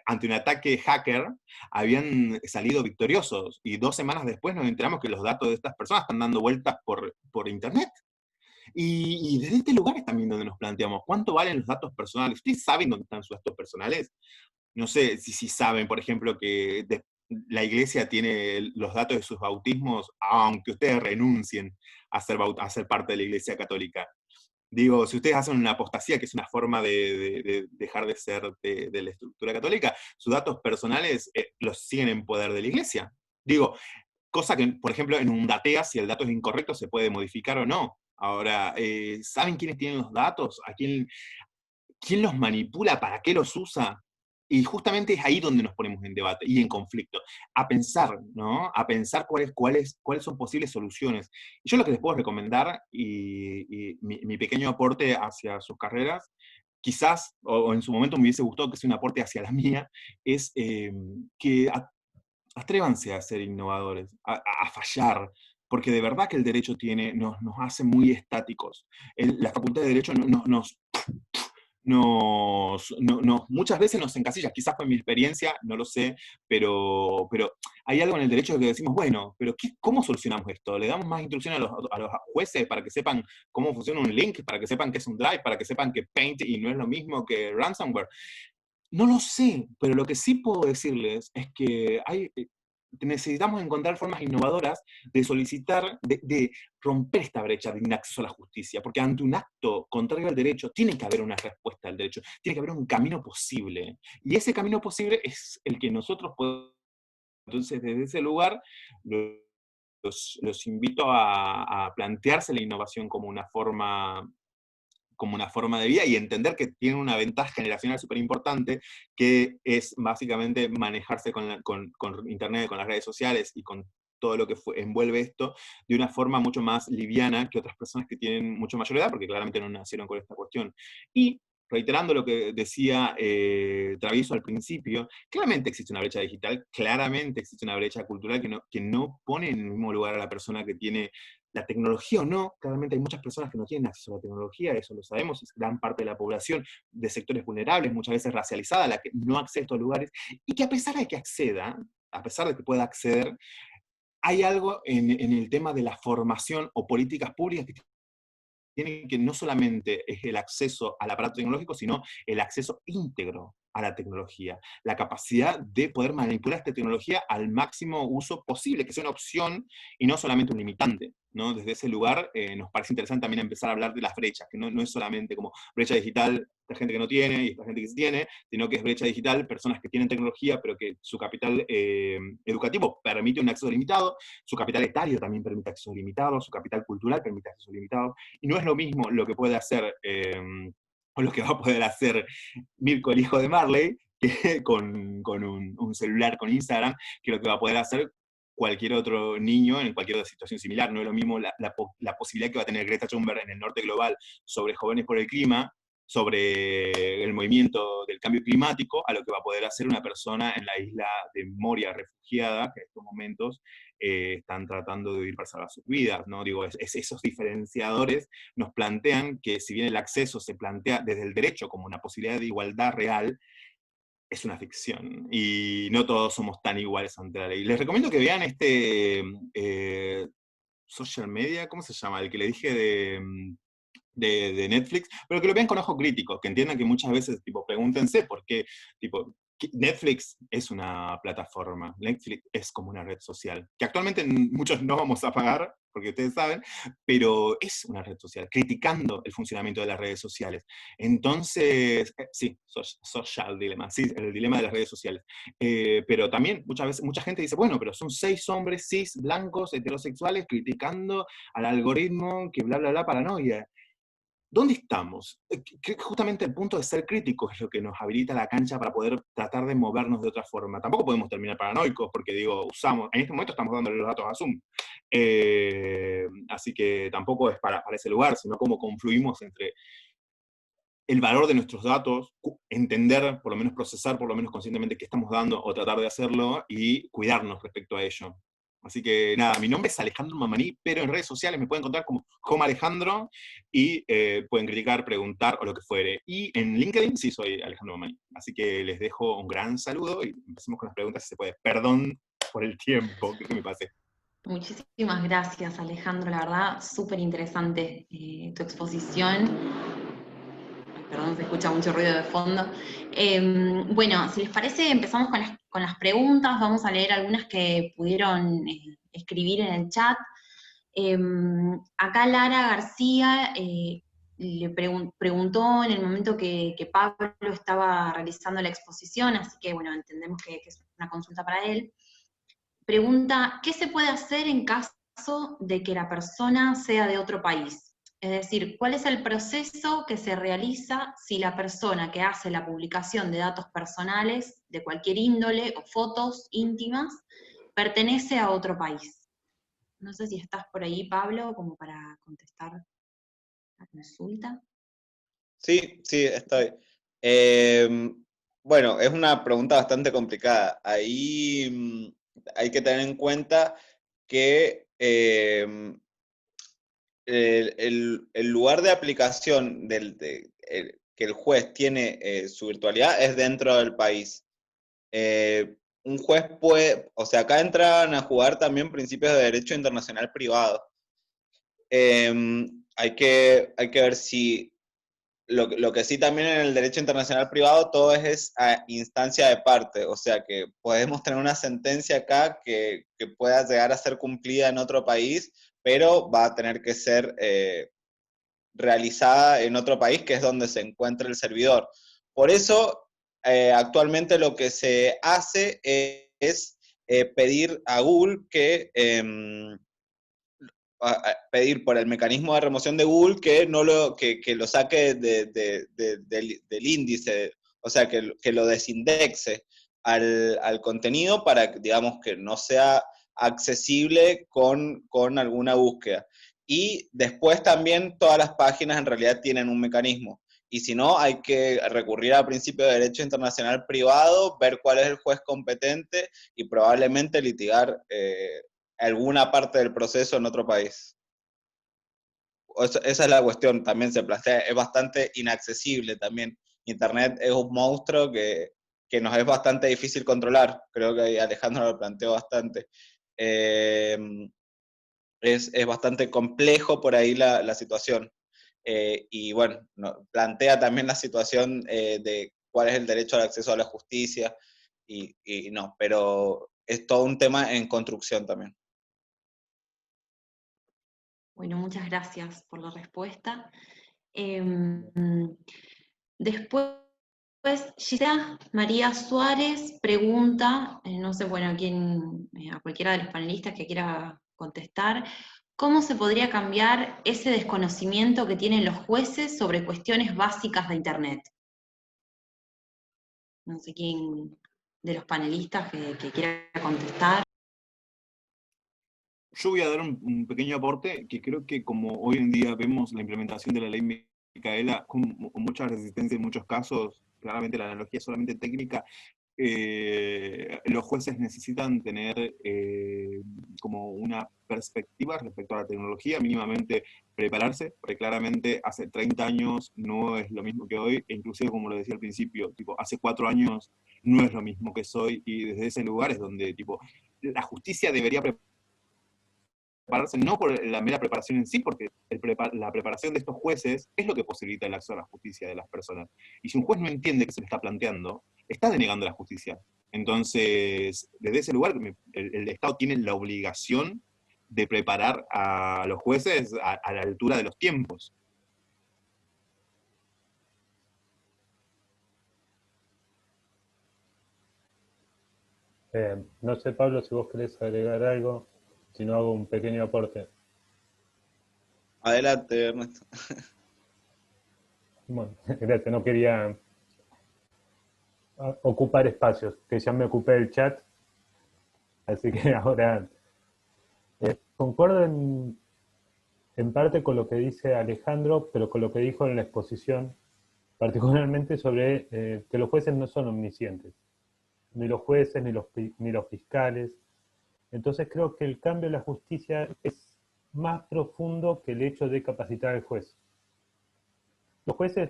ante un ataque hacker habían salido victoriosos, y 2 semanas después nos enteramos que los datos de estas personas están dando vueltas por internet. Y desde este lugar es también donde nos planteamos, ¿cuánto valen los datos personales? ¿Ustedes saben dónde están sus datos personales? No sé si saben, por ejemplo, que la iglesia tiene los datos de sus bautismos, aunque ustedes renuncien a ser parte de la iglesia católica. Digo, si ustedes hacen una apostasía, que es una forma de dejar de ser de la estructura católica, sus datos personales los siguen en poder de la iglesia. Digo, cosa que, por ejemplo, en un datea, si el dato es incorrecto, se puede modificar o no. Ahora, ¿saben quiénes tienen los datos? ¿Quién los manipula? ¿Para qué los usa? Y justamente es ahí donde nos ponemos en debate y en conflicto. A pensar, ¿no? A pensar cuáles son posibles soluciones. Y yo lo que les puedo recomendar, y mi pequeño aporte hacia sus carreras, quizás, o en su momento me hubiese gustado que sea un aporte hacia la mía, es que atrévanse a ser innovadores, a fallar, porque de verdad que el derecho nos hace muy estáticos. La Facultad de Derecho muchas veces nos encasilla, quizás fue mi experiencia, no lo sé, pero hay algo en el derecho que decimos, bueno, pero ¿cómo solucionamos esto? ¿Le damos más instrucción a los jueces para que sepan cómo funciona un link, para que sepan qué es un drive, para que sepan que Paint y no es lo mismo que ransomware? No lo sé, pero lo que sí puedo decirles es que necesitamos encontrar formas innovadoras de solicitar, de romper esta brecha de inacceso a la justicia, porque ante un acto contrario al derecho tiene que haber una respuesta al derecho, tiene que haber un camino posible, y ese camino posible es el que nosotros podemos. Entonces, desde ese lugar, los invito a plantearse la innovación como una forma de vida, y entender que tiene una ventaja generacional súper importante, que es básicamente manejarse con Internet, con las redes sociales y con todo lo que envuelve esto, de una forma mucho más liviana que otras personas que tienen mucho mayor edad, porque claramente no nacieron con esta cuestión. Y reiterando lo que decía Travieso al principio, claramente existe una brecha digital, claramente existe una brecha cultural que no pone en el mismo lugar a la persona que tiene la tecnología o no. Claramente hay muchas personas que no tienen acceso a la tecnología, eso lo sabemos, es gran parte de la población de sectores vulnerables, muchas veces racializada, la que no accede a estos lugares, y que a pesar de que acceda, a pesar de que pueda acceder, hay algo en el tema de la formación o políticas públicas que tiene que no solamente es el acceso al aparato tecnológico, sino el acceso íntegro a la tecnología, la capacidad de poder manipular esta tecnología al máximo uso posible, que sea una opción y no solamente un limitante, ¿no? Desde ese lugar nos parece interesante también empezar a hablar de las brechas, que no es solamente como brecha digital, esta gente que no tiene y esta gente que sí tiene, sino que es brecha digital, personas que tienen tecnología, pero que su capital educativo permite un acceso limitado, su capital etario también permite acceso limitado, su capital cultural permite acceso limitado, y no es lo mismo lo que puede hacer, o lo que va a poder hacer Mirko, el hijo de Marley, que, con un celular con Instagram, que lo que va a poder hacer cualquier otro niño en cualquier otra situación similar. No es lo mismo la posibilidad que va a tener Greta Thunberg en el norte global sobre jóvenes por el clima, sobre el movimiento del cambio climático, a lo que va a poder hacer una persona en la isla de Moria refugiada, que en estos momentos están tratando de huir para salvar sus vidas, ¿no? Digo, esos diferenciadores nos plantean que si bien el acceso se plantea desde el derecho como una posibilidad de igualdad real, es una ficción, y no todos somos tan iguales ante la ley. Les recomiendo que vean social media, ¿cómo se llama? El que le dije de Netflix, pero que lo vean con ojo crítico, que entiendan que muchas veces, tipo, pregúntense por qué, tipo, Netflix es una plataforma, Netflix es como una red social, que actualmente muchos no vamos a pagar, porque ustedes saben, pero es una red social, criticando el funcionamiento de las redes sociales. Entonces, sí, social dilemma, sí, el dilema de las redes sociales. Pero también muchas veces, mucha gente dice, bueno, pero son 6 hombres cis, blancos, heterosexuales, criticando al algoritmo, que bla, bla, bla, paranoia. ¿Dónde estamos? Justamente el punto de ser críticos es lo que nos habilita la cancha para poder tratar de movernos de otra forma. Tampoco podemos terminar paranoicos, porque digo, en este momento estamos dándole los datos a Zoom. Así que tampoco es para ese lugar, sino cómo confluimos entre el valor de nuestros datos, entender, por lo menos procesar, por lo menos conscientemente qué estamos dando, o tratar de hacerlo, y cuidarnos respecto a ello. Así que nada, mi nombre es Alejandro Mamaní, pero en redes sociales me pueden encontrar como Alejandro, y pueden criticar, preguntar o lo que fuere. Y en LinkedIn sí soy Alejandro Mamaní. Así que les dejo un gran saludo y empecemos con las preguntas si se puede. Perdón por el tiempo, que me pasé. Muchísimas gracias, Alejandro. La verdad, súper interesante tu exposición. Perdón, se escucha mucho ruido de fondo. Bueno, si les parece, empezamos con las preguntas. Vamos a leer algunas que pudieron escribir en el chat. Acá Lara García le preguntó en el momento que Pablo estaba realizando la exposición, así que bueno, entendemos que es una consulta para él. Pregunta, ¿qué se puede hacer en caso de que la persona sea de otro país? Es decir, ¿cuál es el proceso que se realiza si la persona que hace la publicación de datos personales de cualquier índole o fotos íntimas pertenece a otro país? No sé si estás por ahí, Pablo, como para contestar la consulta. Sí, estoy. Bueno, es una pregunta bastante complicada. Ahí hay que tener en cuenta que el lugar de aplicación que el juez tiene su virtualidad es dentro del país. Un juez puede, o sea, acá entran a jugar también principios de derecho internacional privado. Hay que ver si lo que sí también en el derecho internacional privado todo es a instancia de parte, o sea que podemos tener una sentencia acá que pueda llegar a ser cumplida en otro país, pero va a tener que ser realizada en otro país, que es donde se encuentra el servidor. Por eso, actualmente lo que se hace es pedir a Google pedir por el mecanismo de remoción de Google que lo saque del índice, o sea, que lo desindexe al contenido para, digamos, que no sea accesible con alguna búsqueda. Y después también todas las páginas en realidad tienen un mecanismo. Y si no, hay que recurrir al principio de derecho internacional privado, ver cuál es el juez competente y probablemente litigar alguna parte del proceso en otro país. Esa es la cuestión, también se plantea, es bastante inaccesible también. Internet es un monstruo que nos es bastante difícil controlar, creo que Alejandro lo planteó bastante. Es bastante complejo por ahí la situación. y bueno, plantea también la situación de cuál es el derecho al acceso a la justicia, y no, pero es todo un tema en construcción también. Bueno, muchas gracias por la respuesta. Después, Gisela María Suárez pregunta, no sé, bueno, a cualquiera de los panelistas que quiera contestar, ¿cómo se podría cambiar ese desconocimiento que tienen los jueces sobre cuestiones básicas de Internet? No sé quién de los panelistas que quiera contestar. Yo voy a dar un pequeño aporte, que creo que como hoy en día vemos la implementación de la ley Micaela con mucha resistencia en muchos casos, claramente la analogía es solamente técnica, los jueces necesitan tener como una perspectiva respecto a la tecnología, mínimamente prepararse, porque claramente hace 30 años no es lo mismo que hoy, e inclusive como lo decía al principio, tipo, hace 4 años no es lo mismo que soy, y desde ese lugar es donde tipo, la justicia debería prepararse, no por la mera preparación en sí, porque la preparación de estos jueces es lo que posibilita el acceso a la justicia de las personas. Y si un juez no entiende qué se le está planteando, está denegando la justicia. Entonces, desde ese lugar, el Estado tiene la obligación de preparar a los jueces a la altura de los tiempos. No sé, Pablo, si vos querés agregar algo, si no hago un pequeño aporte. Adelante, Ernesto. Bueno, gracias, no quería ocupar espacios, que ya me ocupé el chat, así que ahora concuerdo en parte con lo que dice Alejandro, pero con lo que dijo en la exposición, particularmente sobre que los jueces no son omniscientes, ni los jueces ni los fiscales. Entonces creo que el cambio de la justicia es más profundo que el hecho de capacitar al juez. Los jueces,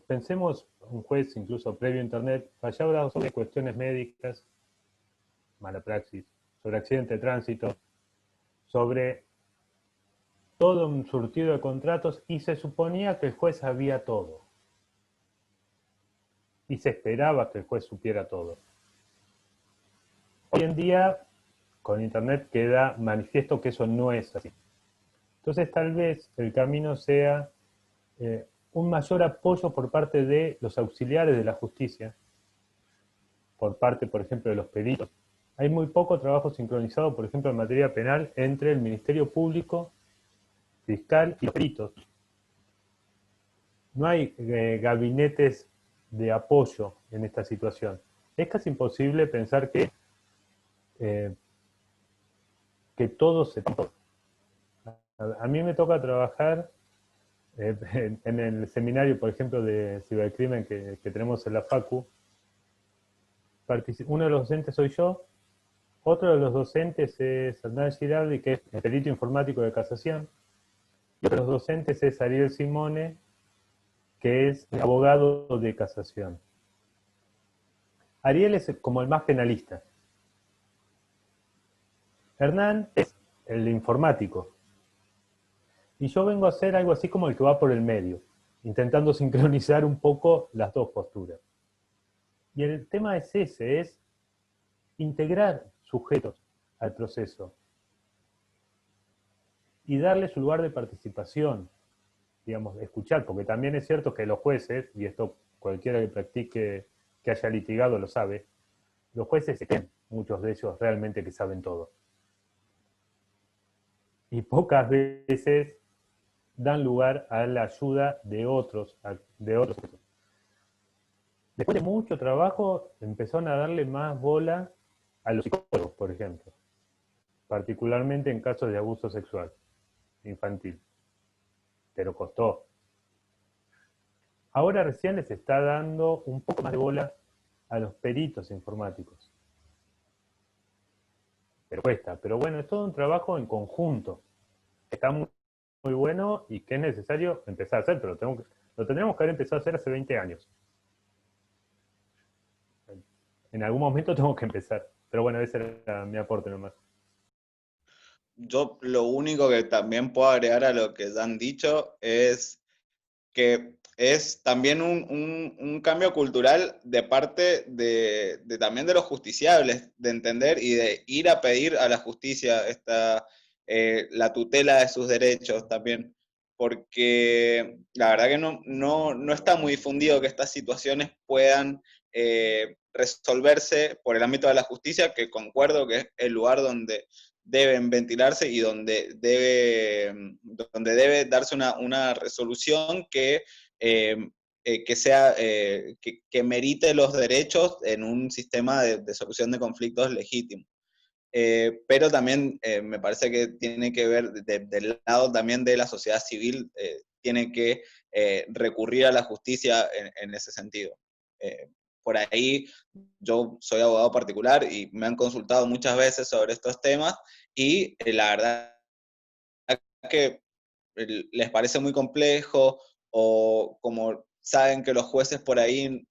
pensemos, un juez incluso previo a Internet, fallaba sobre cuestiones médicas, mala praxis, sobre accidente de tránsito, sobre todo un surtido de contratos, y se suponía que el juez sabía todo. Y se esperaba que el juez supiera todo. Hoy en día, con Internet queda manifiesto que eso no es así. Entonces tal vez el camino sea un mayor apoyo por parte de los auxiliares de la justicia, por parte, por ejemplo, de los peritos. Hay muy poco trabajo sincronizado, por ejemplo, en materia penal, entre el Ministerio Público, fiscal y los peritos. No hay gabinetes de apoyo en esta situación. Es casi imposible pensar que todos se... A mí me toca trabajar en el seminario, por ejemplo, de cibercrimen que tenemos en la Facu. Uno de los docentes soy yo, otro de los docentes es Hernán Girardi, que es el perito informático de casación, y otro de los docentes es Ariel Simone, que es abogado de casación. Ariel es como el más penalista. Hernán es el informático. Y yo vengo a hacer algo así como el que va por el medio, intentando sincronizar un poco las dos posturas. Y el tema es ese, es integrar sujetos al proceso y darle su lugar de participación, digamos, escuchar, porque también es cierto que los jueces, y esto cualquiera que practique, que haya litigado lo sabe, los jueces se creen, muchos de ellos realmente que saben todo. Y pocas veces dan lugar a la ayuda de otros. Después de mucho trabajo, empezaron a darle más bola a los psicólogos, por ejemplo, particularmente en casos de abuso sexual infantil. Pero costó. Ahora recién les está dando un poco más de bola a los peritos informáticos. Pero cuesta. Pero bueno, es todo un trabajo en conjunto. Está muy bueno y que es necesario empezar a hacer, pero lo tendríamos que haber empezado a hacer hace 20 años. En algún momento tengo que empezar. Pero bueno, ese era mi aporte nomás. Yo lo único que también puedo agregar a lo que ya han dicho es que es también un cambio cultural de parte también de los justiciables, de entender y de ir a pedir a la justicia la tutela de sus derechos también, porque la verdad que no está muy difundido que estas situaciones puedan resolverse por el ámbito de la justicia, que concuerdo que es el lugar donde deben ventilarse y donde debe darse una resolución que sea, que merite los derechos en un sistema de solución de conflictos legítimo. Pero también me parece que tiene que ver del lado también de la sociedad civil, tiene que recurrir a la justicia en ese sentido. Por ahí yo soy abogado particular y me han consultado muchas veces sobre estos temas y la verdad que les parece muy complejo o como saben que los jueces por ahí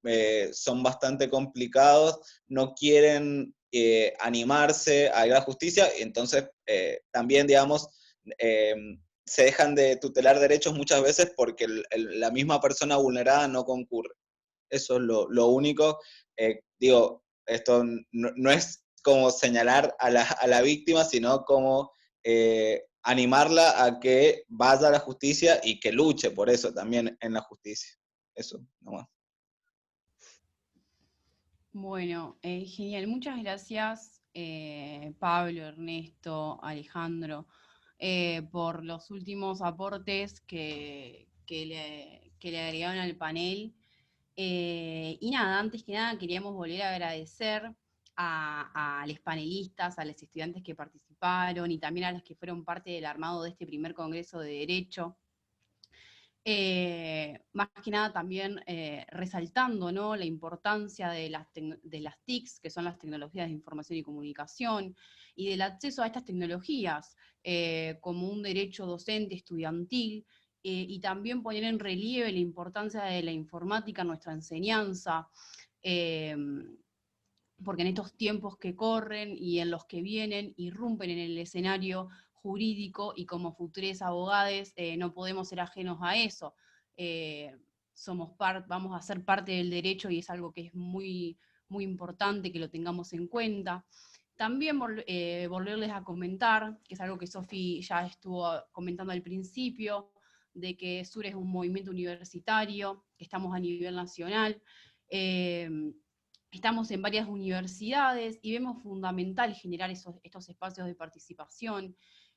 son bastante complicados, no quieren animarse a ir a la justicia, y entonces también, digamos, se dejan de tutelar derechos muchas veces porque la misma persona vulnerada no concurre. Eso es lo único. Digo, esto no es como señalar a la víctima, sino como animarla a que vaya a la justicia y que luche por eso también en la justicia. Eso, nomás. Bueno, genial. Muchas gracias, Pablo, Ernesto, Alejandro, por los últimos aportes que le agregaron al panel. Y nada, antes que nada queríamos volver a agradecer a los panelistas, a los estudiantes que participaron y también a los que fueron parte del armado de este primer Congreso de Derecho. Más que nada también resaltando, ¿no?, la importancia de las TICs, que son las tecnologías de información y comunicación, y del acceso a estas tecnologías como un derecho docente estudiantil, y también poner en relieve la importancia de la informática en nuestra enseñanza, porque en estos tiempos que corren y en los que vienen, irrumpen en el escenario jurídico, y como futuros abogados no podemos ser ajenos a eso. Vamos a ser parte del derecho y es algo que es muy, muy importante que lo tengamos en cuenta. También volverles a comentar, que es algo que Sofi ya estuvo comentando al principio, de que SUR es un movimiento universitario, que estamos a nivel nacional, estamos en varias universidades y vemos fundamental generar estos espacios de participación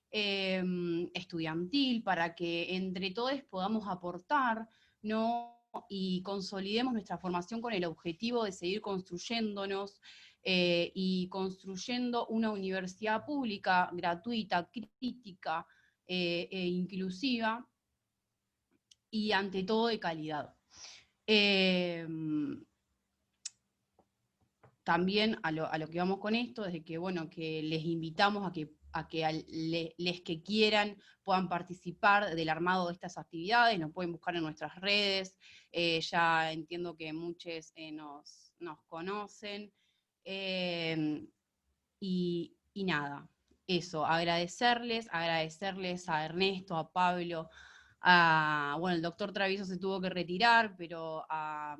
estudiantil para que entre todos podamos aportar, ¿no?, y consolidemos nuestra formación con el objetivo de seguir construyéndonos y construyendo una universidad pública, gratuita, crítica e inclusiva, y ante todo de calidad. También a lo que vamos con esto, desde que, bueno, que les invitamos a que les que quieran puedan participar del armado de estas actividades, nos pueden buscar en nuestras redes, ya entiendo que muchos nos conocen, y nada, eso, agradecerles a Ernesto, a Pablo, bueno, el doctor Travieso se tuvo que retirar, pero a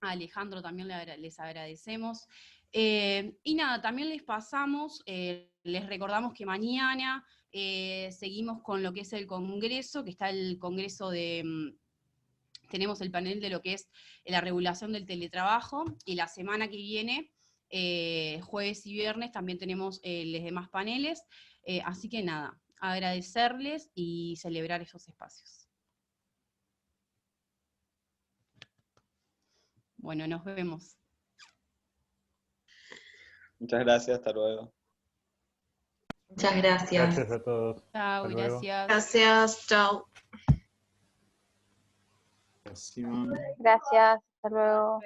Alejandro también les agradecemos. Y nada, también les pasamos, les recordamos que mañana seguimos con lo que es el Congreso, que está el Congreso tenemos el panel de lo que es la regulación del teletrabajo, y la semana que viene, jueves y viernes, también tenemos los demás paneles, así que nada, agradecerles y celebrar esos espacios. Bueno, nos vemos. Muchas gracias, hasta luego. Muchas gracias. Gracias a todos. Chao, Hasta luego. gracias. Gracias, chao. Gracias. Gracias, hasta luego.